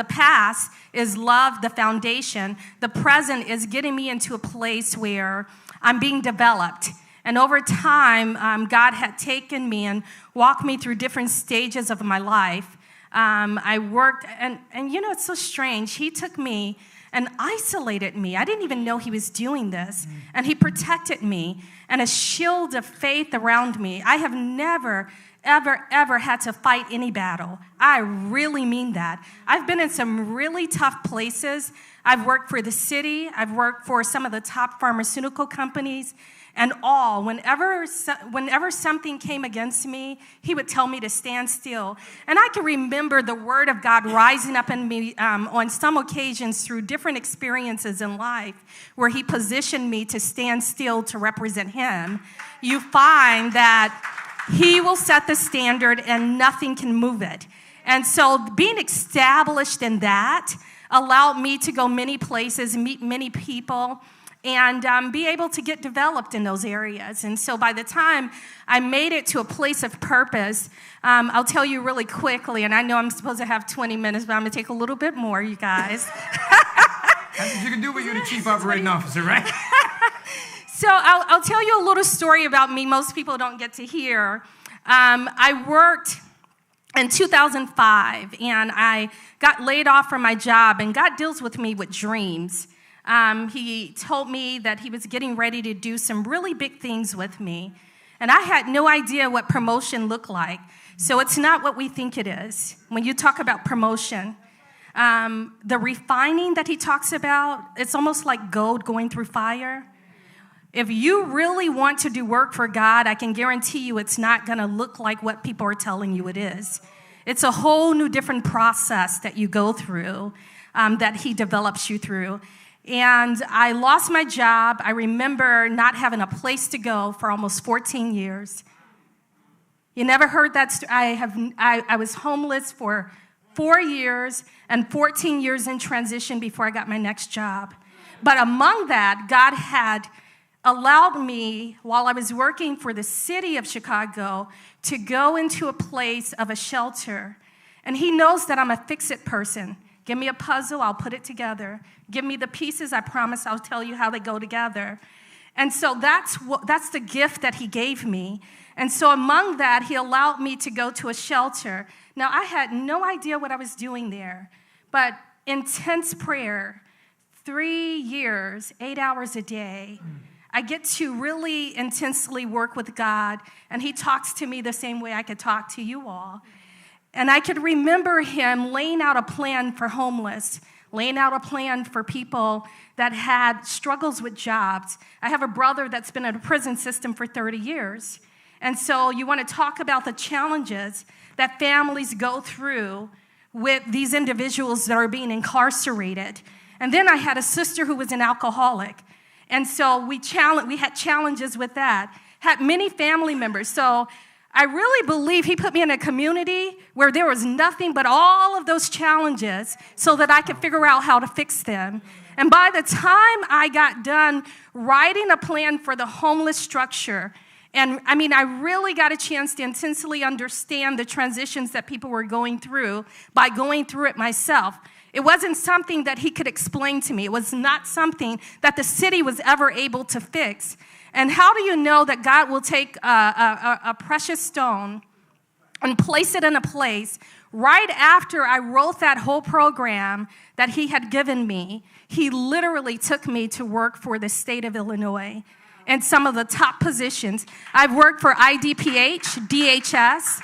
past is love, the foundation. The present is getting me into a place where I'm being developed. And over time, God had taken me and walked me through different stages of my life. I worked, and you know, it's so strange. He took me and isolated me. I didn't even know he was doing this. And he protected me and a shield of faith around me. I have never, ever had to fight any battle. I really mean that. I've been in some really tough places. I've worked for the city. I've worked for some of the top pharmaceutical companies. And whenever something came against me, he would tell me to stand still. And I can remember the word of God rising up in me on some occasions through different experiences in life where he positioned me to stand still to represent him. You find that he will set the standard and nothing can move it. And so being established in that allowed me to go many places, meet many people, and be able to get developed in those areas. And so by the time I made it to a place of purpose, I'll tell you really quickly, and I know I'm supposed to have 20 minutes, but I'm going to take a little bit more, you guys. That's what you can do when you're the chief operating officer, right? So I'll tell you a little story about me most people don't get to hear. I worked in 2005, and I got laid off from my job, and God deals with me with dreams. He told me that he was getting ready to do some really big things with me. And I had no idea what promotion looked like. So it's not what we think it is. When you talk about promotion, the refining that he talks about, it's almost like gold going through fire. If you really want to do work for God, I can guarantee you it's not going to look like what people are telling you it is. It's a whole new different process that you go through, that he develops you through. And I lost my job. I remember not having a place to go for almost 14 years. You never heard that story? I was homeless for 4 years and 14 years in transition before I got my next job. But among that, God had allowed me, while I was working for the city of Chicago, to go into a place of a shelter. And he knows that I'm a fix-it person. Give me a puzzle, I'll put it together. Give me the pieces, I promise I'll tell you how they go together. And so that's the gift that he gave me. And so among that, he allowed me to go to a shelter. Now, I had no idea what I was doing there, but intense prayer, 3 years, 8 hours a day. I get to really intensely work with God, and he talks to me the same way I could talk to you all. And I could remember him laying out a plan for homeless, laying out a plan for people that had struggles with jobs. I have a brother that's been in the prison system for 30 years. And so you want to talk about the challenges that families go through with these individuals that are being incarcerated. And then I had a sister who was an alcoholic. And so we had challenges with that. Had many family members. So I really believe he put me in a community where there was nothing but all of those challenges so that I could figure out how to fix them. And by the time I got done writing a plan for the homeless structure And I mean, I really got a chance to intensely understand the transitions that people were going through by going through it myself. It wasn't something that he could explain to me. It was not something that the city was ever able to fix. And how do you know that God will take a precious stone and place it in a place? Right after I wrote that whole program that he had given me, he literally took me to work for the state of Illinois in some of the top positions. I've worked for IDPH, DHS,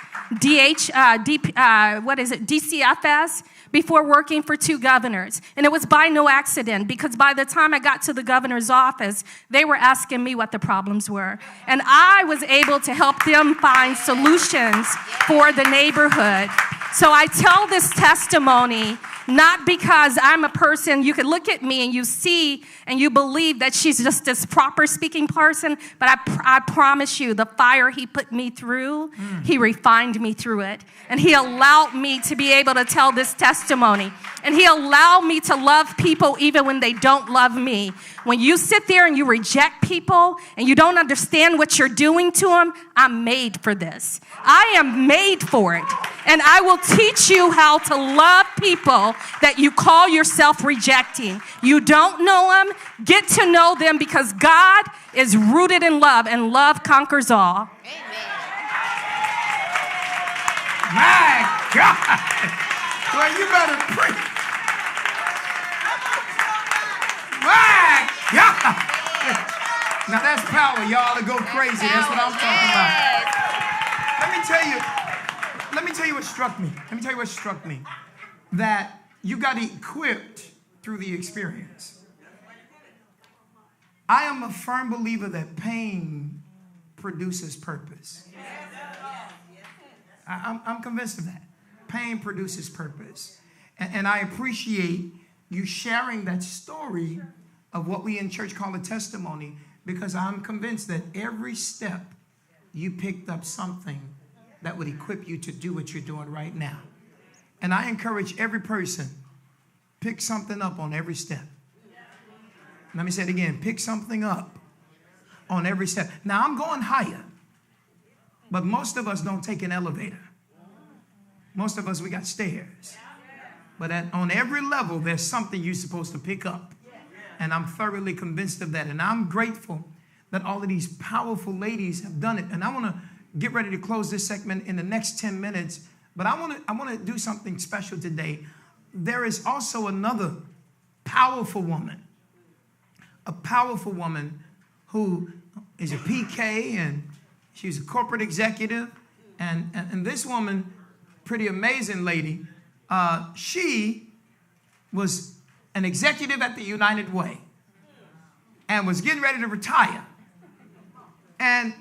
DCFS, before working for 2 governors. And it was by no accident, because by the time I got to the governor's office, they were asking me what the problems were. And I was able to help them find solutions for the neighborhood. So I tell this testimony not because I'm a person, you can look at me and you see and you believe that she's just this proper speaking person, but I promise you, the fire he put me through, he refined me through it. And he allowed me to be able to tell this testimony. And he allowed me to love people even when they don't love me. When you sit there and you reject people and you don't understand what you're doing to them, I'm made for this. I am made for it. And I will teach you how to love people that you call yourself rejecting. You don't know them, get to know them, because God is rooted in love, and love conquers all. My God. Well, you better pray. My God. Now that's power. Y'all to go crazy. That's what I'm talking about. Let me tell you what struck me. That you got equipped through the experience. I am a firm believer that pain produces purpose. I'm convinced of that. Pain produces purpose. And I appreciate you sharing that story of what we in church call a testimony, because I'm convinced that every step you picked up something that would equip you to do what you're doing right now. And I encourage every person, pick something up on every step. Let me say it again, pick something up on every step. Now I'm going higher, but most of us don't take an elevator. Most of us, we got stairs. But on every level, there's something you're supposed to pick up. And I'm thoroughly convinced of that. And I'm grateful that all of these powerful ladies have done it. And I want to get ready to close this segment in the next 10 minutes. But I want to do something special today. There is also another powerful woman. A powerful woman who is a PK, and she's a corporate executive. And this woman, pretty amazing lady, she was an executive at the United Way and was getting ready to retire. And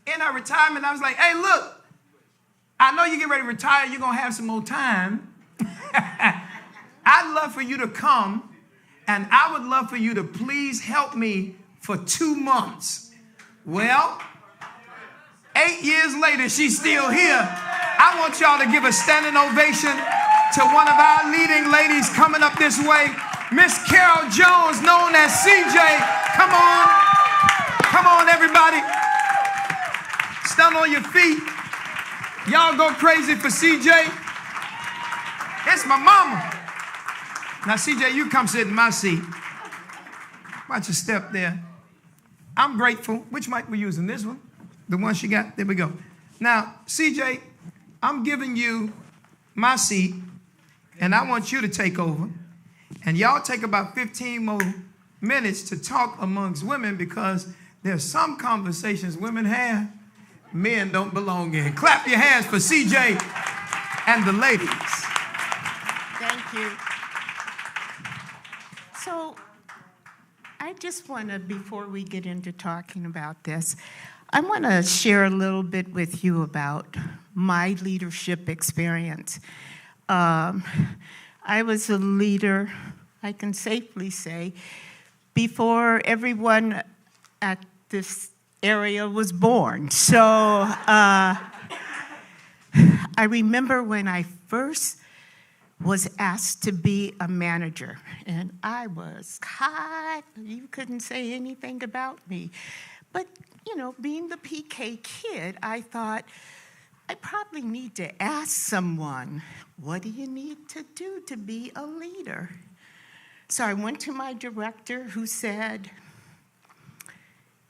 in her retirement, I was like, hey, look, I know you get ready to retire. You're going to have some more time. I'd love for you to come, and I would love for you to please help me for 2 months. Well, 8 years later, she's still here. I want y'all to give a standing ovation to one of our leading ladies coming up this way, Miss Carol Jones, known as CJ. Come on. Come on, everybody. Stand on your feet. Y'all go crazy for CJ. It's my mama. Now, CJ, you come sit in my seat. Watch your step there. I'm grateful. Which mic we using? This one? The one she got? There we go. Now, CJ, I'm giving you my seat, and I want you to take over. And y'all take about 15 more minutes to talk amongst women, because there's some conversations women have men don't belong in. Clap your hands for CJ and the ladies. Thank you. So I just want to, before we get into talking about this, I want to share a little bit with you about my leadership experience. I was a leader, I can safely say, before everyone at this area was born. So I remember when I first was asked to be a manager, and I was hot. You couldn't say anything about me. But, you know, being the PK kid, I thought, I probably need to ask someone, what do you need to do to be a leader? So I went to my director who said,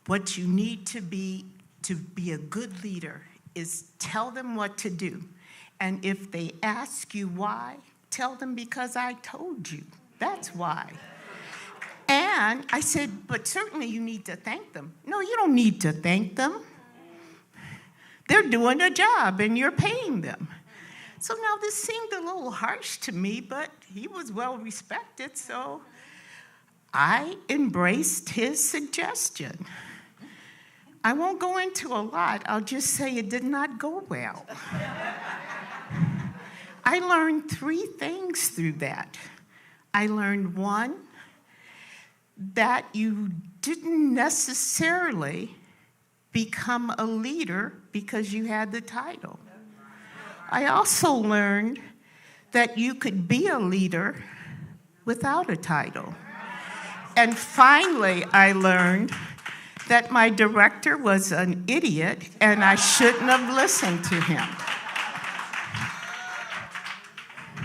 what you need to be a good leader is tell them what to do. And if they ask you why, tell them because I told you. That's why. And I said, but certainly you need to thank them. No, you don't need to thank them. They're doing a job and you're paying them. So now this seemed a little harsh to me, but he was well respected, so I embraced his suggestion. I won't go into a lot. I'll just say it did not go well. I learned 3 things through that. I learned, 1, that you didn't necessarily become a leader because you had the title. I also learned that you could be a leader without a title. And finally, I learned that my director was an idiot and I shouldn't have listened to him.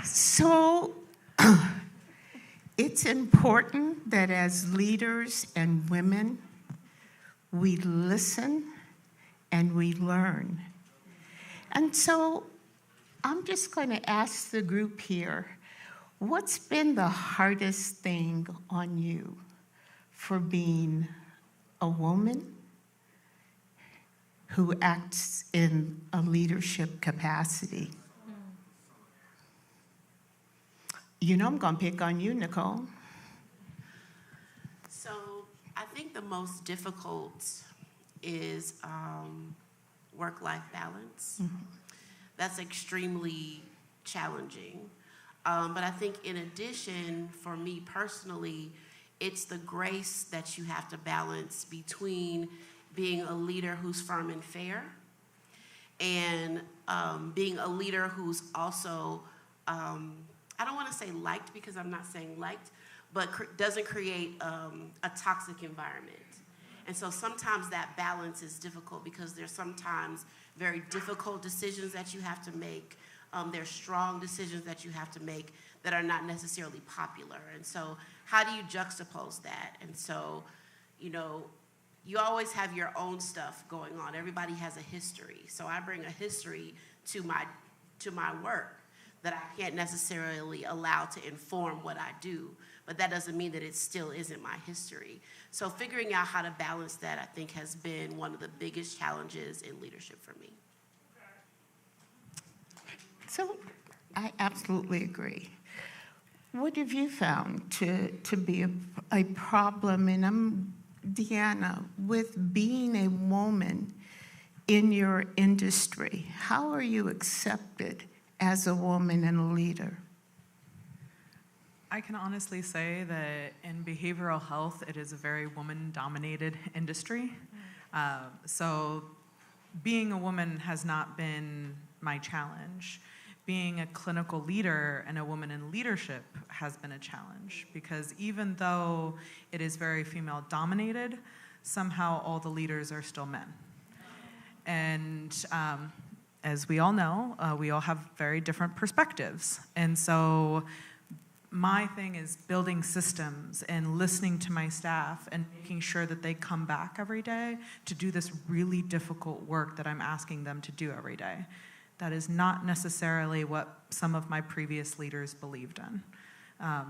So it's important that as leaders and women, we listen and we learn. And so I'm just going to ask the group here, what's been the hardest thing on you for being a woman who acts in a leadership capacity? You know I'm going to pick on you, Nicole. So I think the most difficult is work-life balance. Mm-hmm. That's extremely challenging. But I think in addition, for me personally, it's the grace that you have to balance between being a leader who's firm and fair and being a leader who's also, I don't want to say liked because I'm not saying liked, but doesn't create a toxic environment. And so sometimes that balance is difficult because there's sometimes very difficult decisions that you have to make. There's strong decisions that you have to make that are not necessarily popular. And so how do you juxtapose that? And so, you know, you always have your own stuff going on. Everybody has a history. So I bring a history to my work that I can't necessarily allow to inform what I do. But that doesn't mean that it still isn't my history. So figuring out how to balance that, I think, has been one of the biggest challenges in leadership for me. So I absolutely agree. What have you found to be a problem? And I'm Deanna, with being a woman in your industry, how are you accepted as a woman and a leader? I can honestly say that in behavioral health, it is a very woman-dominated industry. So being a woman has not been my challenge. Being a clinical leader and a woman in leadership has been a challenge because even though it is very female-dominated, somehow all the leaders are still men. And as we all know, we all have very different perspectives. And so my thing is building systems and listening to my staff and making sure that they come back every day to do this really difficult work that I'm asking them to do every day. That is not necessarily what some of my previous leaders believed in.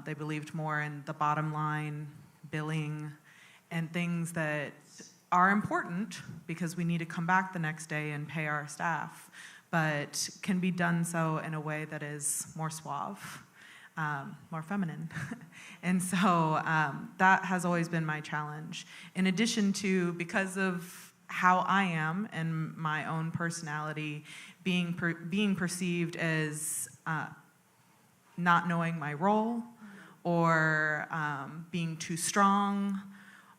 They believed more in the bottom line, billing, and things that are important because we need to come back the next day and pay our staff, but can be done so in a way that is more suave. More feminine. And so that has always been my challenge. In addition to, because of how I am and my own personality, being perceived as not knowing my role or being too strong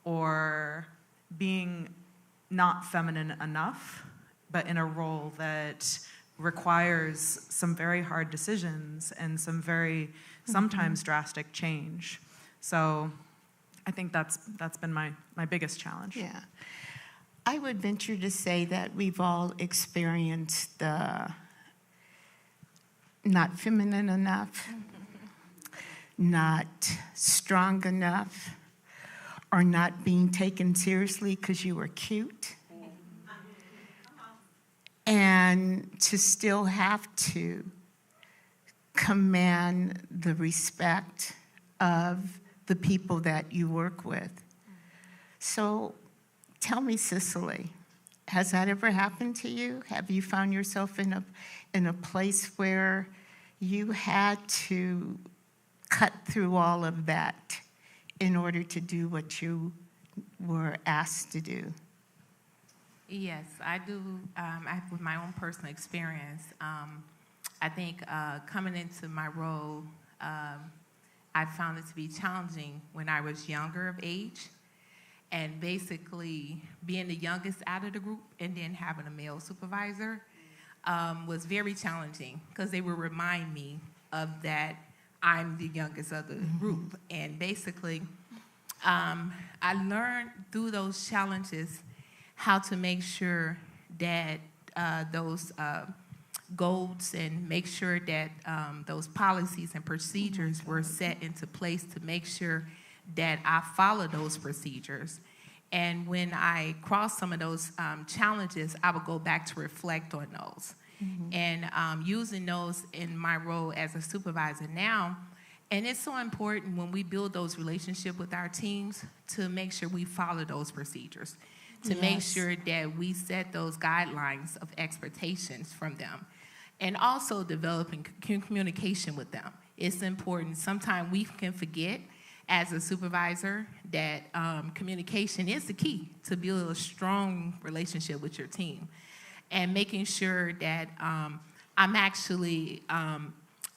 or being not feminine enough, but in a role that requires some very hard decisions and some very sometimes drastic change. So I think that's been my biggest challenge. Yeah. I would venture to say that we've all experienced the not feminine enough, not strong enough, or not being taken seriously because you were cute. And to still have to command the respect of the people that you work with. So tell me, Cicely, has that ever happened to you? Have you found yourself in a place where you had to cut through all of that in order to do what you were asked to do? Yes, I do. With my own personal experience, I think coming into my role, I found it to be challenging when I was younger of age. And basically, being the youngest out of the group and then having a male supervisor was very challenging because they would remind me of that I'm the youngest of the group. And basically, I learned through those challenges how to make sure that those goals and make sure that those policies and procedures were set into place to make sure that I follow those procedures. And when I crossed some of those challenges, I would go back to reflect on those. And using those in my role as a supervisor now. And it's so important when we build those relationships with our teams to make sure we follow those procedures, to make sure that we set those guidelines of expectations from them, and also developing communication with them. It's important. Sometimes we can forget as a supervisor that communication is the key to build a strong relationship with your team, and making sure that I'm actually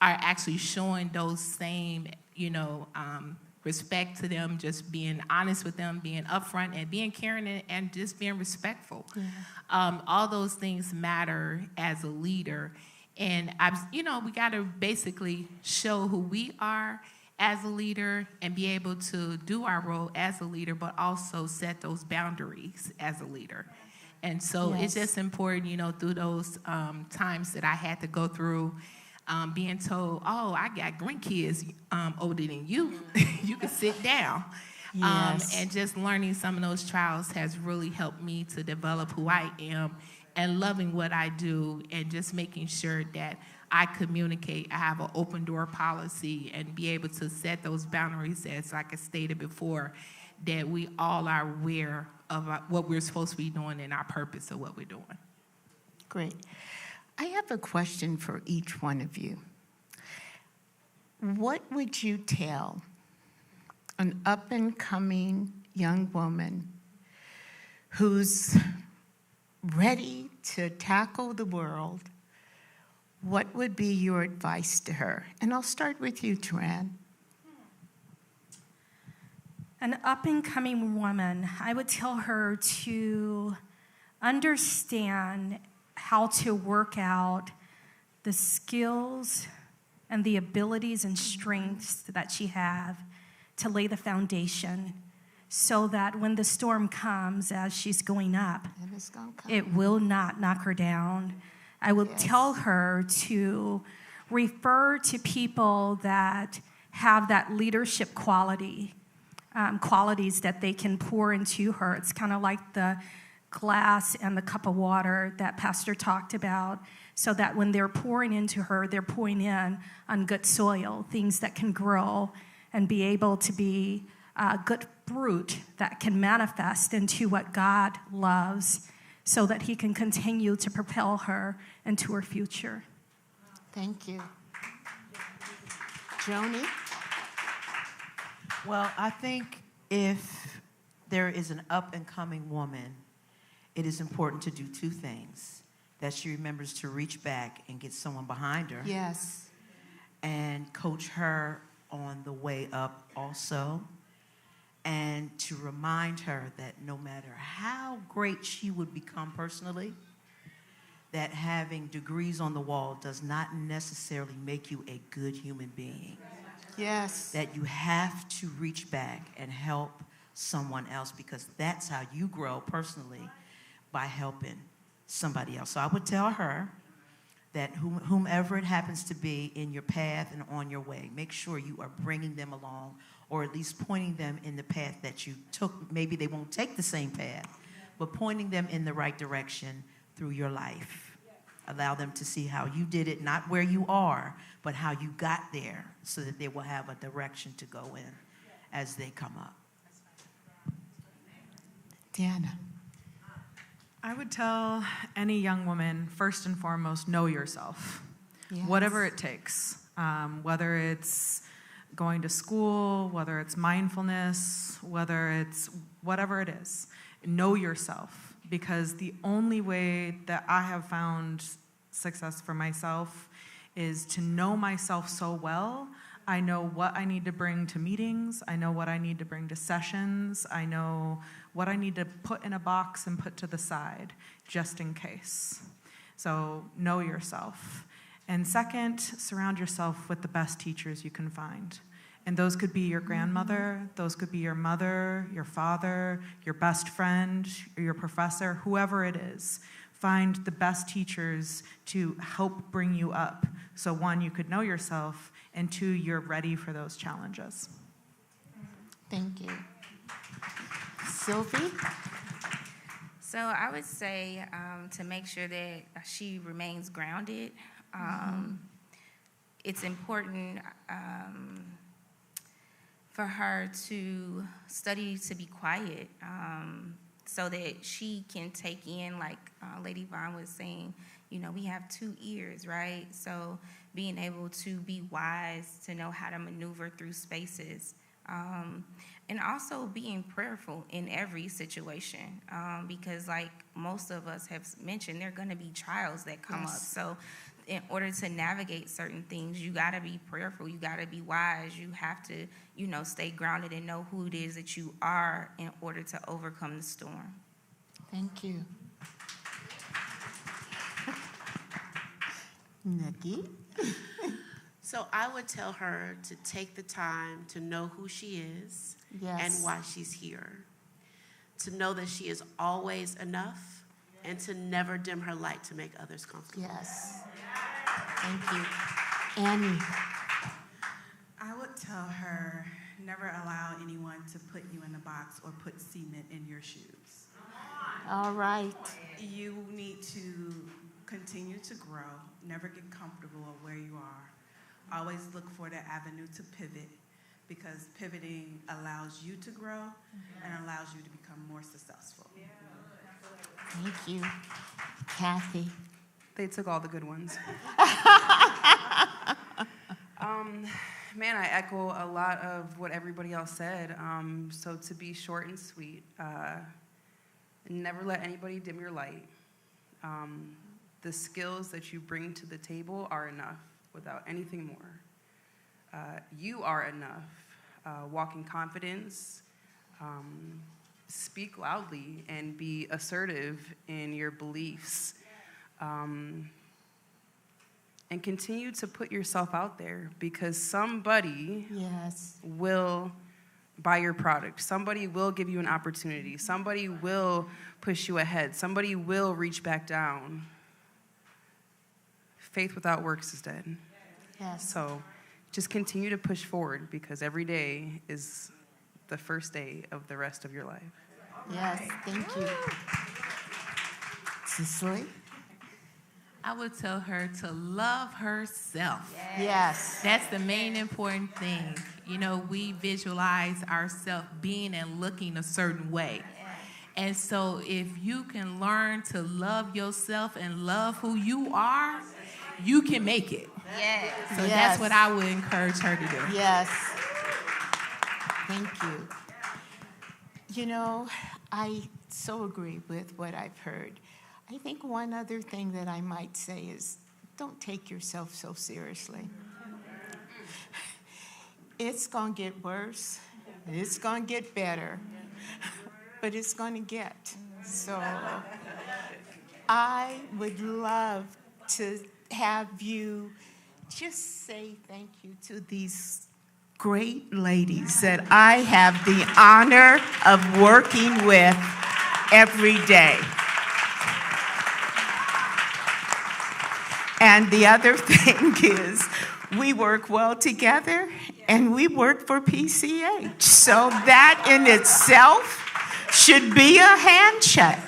are actually showing those same, respect to them, just being honest with them, being upfront and being caring and just being respectful. All those things matter as a leader. And, we got to basically show who we are as a leader and be able to do our role as a leader, but also set those boundaries as a leader. And so it's just important, through those times that I had to go through, being told, oh, I got grandkids older than you. You can sit down. And just learning some of those trials has really helped me to develop who I am and loving what I do and just making sure that I communicate. I have an open door policy and be able to set those boundaries as, like I stated before, that we all are aware of what we're supposed to be doing and our purpose of what we're doing. Great. I have a question for each one of you. What would you tell an up-and-coming young woman who's ready to tackle the world? What would be your advice to her? And I'll start with you, Tran. An up-and-coming woman, I would tell her to understand how to work out the skills and the abilities and strengths that she have to lay the foundation so that when the storm comes as she's going up, it will not knock her down. I will tell her to refer to people that have that leadership qualities that they can pour into her. It's kind of like the glass and the cup of water that Pastor talked about, so that when they're pouring into her, they're pouring in on good soil, things that can grow and be able to be good fruit that can manifest into what God loves, so that he can continue to propel her into her future. Thank you. Joni? Well, I think if there is an up-and-coming woman, it is important to do two things. That she remembers to reach back and get someone behind her. Yes. And coach her on the way up also. And to remind her that no matter how great she would become personally, that having degrees on the wall does not necessarily make you a good human being. Yes. That you have to reach back and help someone else, because that's how you grow personally by helping somebody else. So I would tell her that whomever it happens to be in your path and on your way, make sure you are bringing them along, or at least pointing them in the path that you took. Maybe they won't take the same path, but pointing them in the right direction through your life. Allow them to see how you did it, not where you are, but how you got there, so that they will have a direction to go in as they come up. Deanna. I would tell any young woman, first and foremost, know yourself. Yes. Whatever it takes, whether it's going to school, whether it's mindfulness, whether it's whatever it is, know yourself. Because the only way that I have found success for myself is to know myself so well. I know what I need to bring to meetings. I know what I need to bring to sessions. I know what I need to put in a box and put to the side, just in case. So know yourself. And second, surround yourself with the best teachers you can find. And those could be your grandmother, those could be your mother, your father, your best friend, or your professor, whoever it is. Find the best teachers to help bring you up. So one, you could know yourself, and two, you're ready for those challenges. Thank you. Sylvie? So I would say to make sure that she remains grounded, it's important for her to study to be quiet, so that she can take in, like Lady Vaughn was saying, you know, we have 2 ears, right? So being able to be wise, to know how to maneuver through spaces, and also being prayerful in every situation, because like most of us have mentioned, there are going to be trials that come up. So in order to navigate certain things, you got to be prayerful, you got to be wise, you have to, you know, stay grounded and know who it is that you are in order to overcome the storm. Thank you. Nikki? So I would tell her to take the time to know who she is and why she's here. To know that she is always enough and to never dim her light to make others comfortable. Yes. Thank you. Annie? I would tell her, never allow anyone to put you in a box or put cement in your shoes. All right. You need to continue to grow, never get comfortable of where you are. Always look for the avenue to pivot, because pivoting allows you to grow and allows you to become more successful. Thank you. Kathy? They took all the good ones. Man, I echo a lot of what everybody else said. So to be short and sweet, never let anybody dim your light. The skills that you bring to the table are enough without anything more. You are enough. Walk in confidence. Speak loudly and be assertive in your beliefs. And continue to put yourself out there, because somebody will buy your product. Somebody will give you an opportunity. Somebody will push you ahead. Somebody will reach back down. Faith without works is dead. Yes. So just continue to push forward, because every day is the first day of the rest of your life. Yes, thank you. Cicely? I would tell her to love herself. Yes. That's the main important thing. You know, we visualize ourselves being and looking a certain way. And so if you can learn to love yourself and love who you are, you can make it. Yes. So that's what I would encourage her to do. Yes. Thank you. You know, I so agree with what I've heard. I think one other thing that I might say is, don't take yourself so seriously. It's going to get worse. It's going to get better. But it's going to get. So I would love to have you just say thank you to these great ladies that I have the honor of working with every day. And the other thing is, we work well together, and we work for PCH. So that in itself should be a handshake.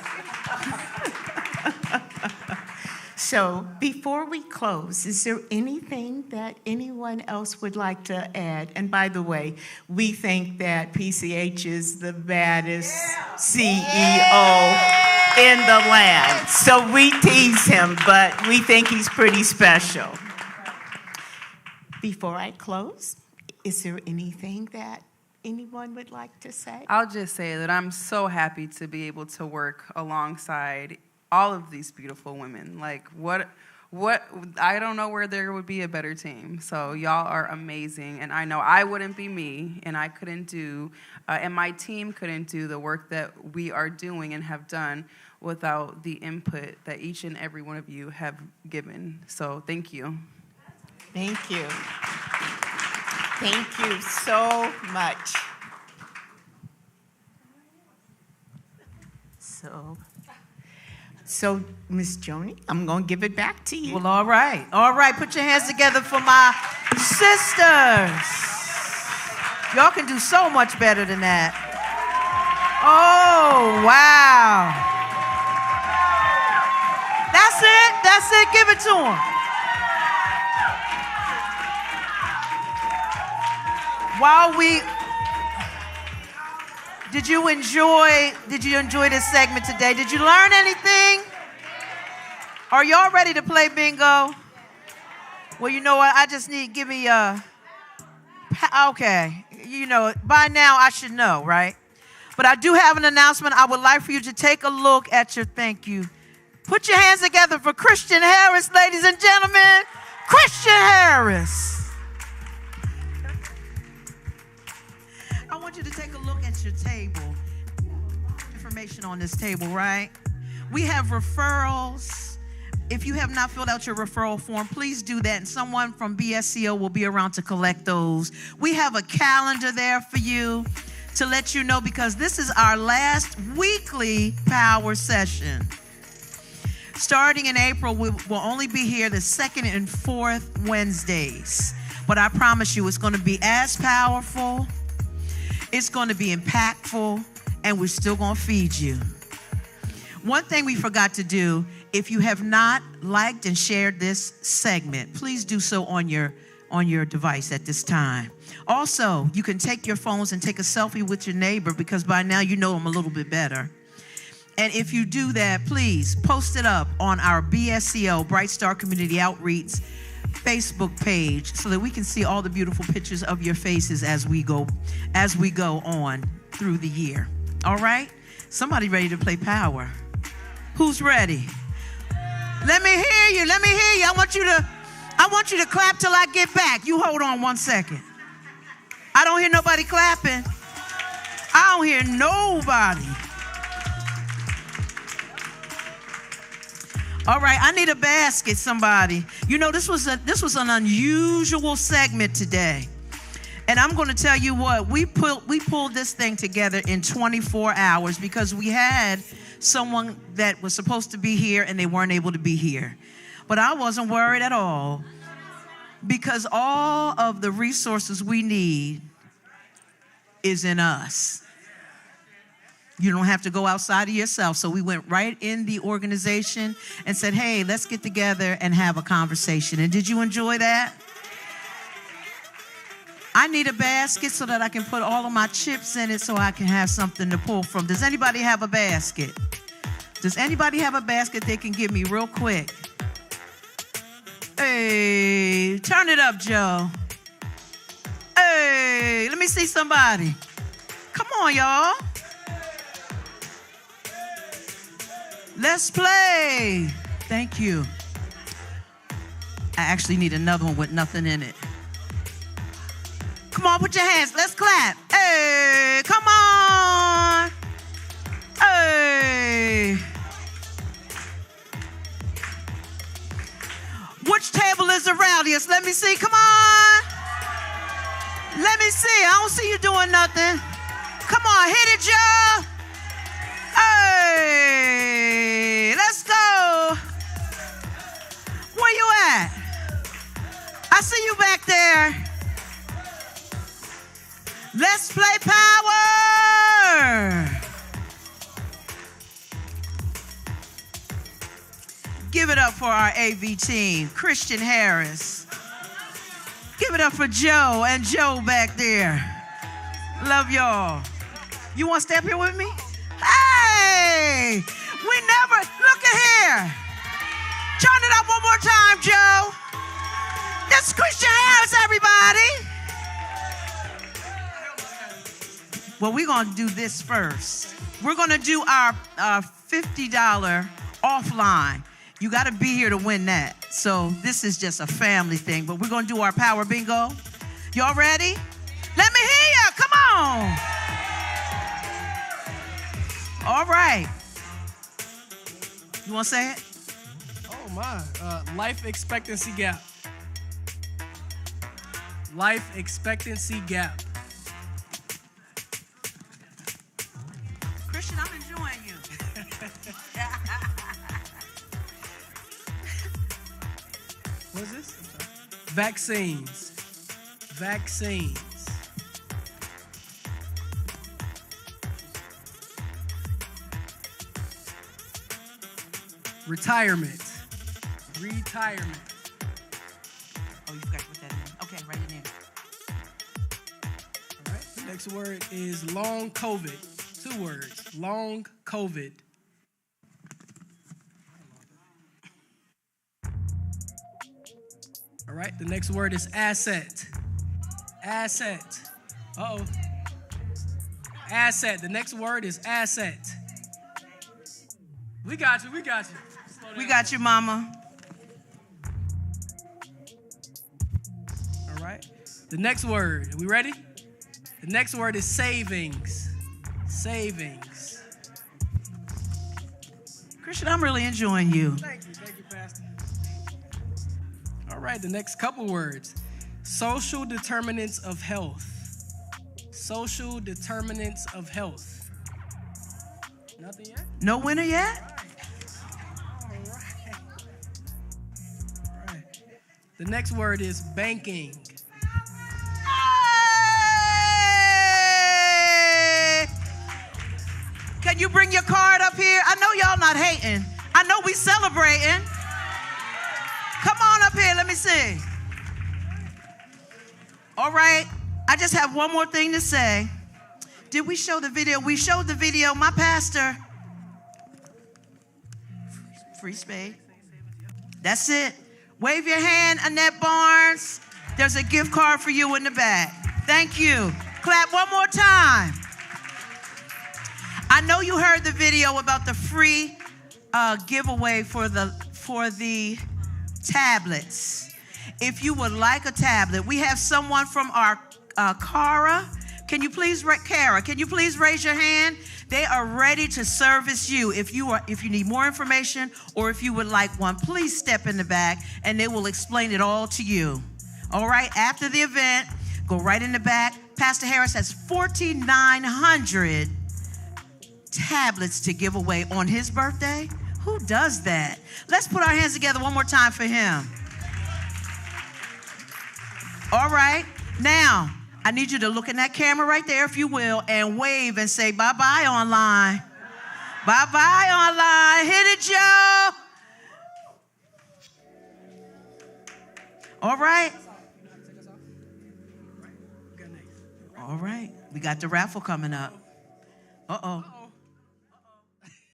So before we close, is there anything that anyone else would like to add? And by the way, we think that PCH is the baddest CEO in the land. So we tease him, but we think he's pretty special. Before I close, is there anything that anyone would like to say? I'll just say that I'm so happy to be able to work alongside all of these beautiful women. Like, what, I don't know where there would be a better team. So y'all are amazing. And I know I wouldn't be me, and I couldn't do, and my team couldn't do the work that we are doing and have done without the input that each and every one of you have given. So thank you. Thank you. Thank you so much. So, Miss Joni, I'm going to give it back to you. Well, all right. All right, put your hands together for my sisters. Y'all can do so much better than that. Oh, wow. That's it. That's it. Give it to them. While we, did you enjoy this segment today? Did you learn anything? Are y'all ready to play bingo? Well, you know what? I just need, give me okay. You know, by now I should know, right? But I do have an announcement. I would like for you to take a look at your thank you. Put your hands together for Christian Harris, ladies and gentlemen. Christian Harris. I want you to take a look at your table. Information on this table, right? We have referrals. If you have not filled out your referral form, please do that, and someone from BSCO will be around to collect those. We have a calendar there for you to let you know, because this is our last weekly power session. Starting in April, we will only be here the second and fourth Wednesdays. But I promise you, it's going to be as powerful, it's going to be impactful, and we're still going to feed you. One thing we forgot to do, if you have not liked and shared this segment, please do so on your device at this time. Also, you can take your phones and take a selfie with your neighbor, because by now you know them a little bit better. And if you do that, please post it up on our BSCO, Bright Star Community Outreach Facebook page, so that we can see all the beautiful pictures of your faces as we go on through the year. All right? Somebody ready to play power? Who's ready? Let me hear you. Let me hear you. I want you to clap till I get back. You hold on 1 second. I don't hear nobody clapping. I don't hear nobody. All right, I need a basket, somebody. You know, this was an unusual segment today. And I'm going to tell you what, we pulled this thing together in 24 hours because we had someone that was supposed to be here and they weren't able to be here. But I wasn't worried at all, because all of the resources we need is in us. You don't have to go outside of yourself. So we went right in the organization and said, hey, let's get together and have a conversation. And did you enjoy that? I need a basket so that I can put all of my chips in it so I can have something to pull from. Does anybody have a basket? Does anybody have a basket they can give me real quick? Hey, turn it up, Joe. Hey, let me see somebody. Come on, y'all. Let's play. Thank you. I actually need another one with nothing in it. Come on, put your hands. Let's clap. Hey, come on. Hey. Which table is the rowdiest? Let me see. Come on. Let me see. I don't see you doing nothing. Come on, hit it, Joe. Hey, let's go. Where you Let's play power. Give it up for our AV team, Christian Harris. Give it up for Joe and Joe back there. Love y'all. You want to stay up here with me? Hey, we never, look at here. Turn it up one more time, Joe. That's Christian Harris, everybody. Well, we're going to do this first. We're going to do our $50 offline. You got to be here to win that. So this is just a family thing, but we're going to do our power bingo. Y'all ready? Let me hear you. Come on. All right. You want to say it? Oh, my. Life expectancy gap. Life expectancy gap. Christian, I'm enjoying you. What is this? Vaccines. Vaccines. Retirement. Retirement. Oh, you forgot to put that in. Okay, write it in. All right. The next word is long COVID. 2 words. Long COVID. All right. The next word is asset. Asset. Uh-oh. Asset. The next word is asset. We got you. We got you. We got you, mama. All right. The next word. Are we ready? The next word is savings. Savings. Christian, I'm really enjoying you. Thank you, Pastor. All right, the next couple words. Social determinants of health. Social determinants of health. Nothing yet? No winner yet? All right. The next word is banking. Can you bring your card up here? I know y'all not hating. I know we celebrating. Come on up here, let me see. All right, I just have one more thing to say. Did we show the video? We showed the video. My pastor, free spade. That's it. Wave your hand, Annette Barnes. There's a gift card for you in the back. Thank you. Clap one more time. I know you heard the video about the free giveaway for the tablets. If you would like a tablet, we have someone from our Kara. Can you please raise your hand? They are ready to service you. If you need more information or if you would like one, please step in the back and they will explain it all to you. All right, after the event, go right in the back. Pastor Harris has 4,900 tablets to give away on his birthday. Who does that? Let's put our hands together one more time for him. All right, now I need you to look in that camera right there, if you will, and wave and say bye-bye online. Bye-bye online. Hit it, Joe. All right. All right, we got the raffle coming up. Uh-oh.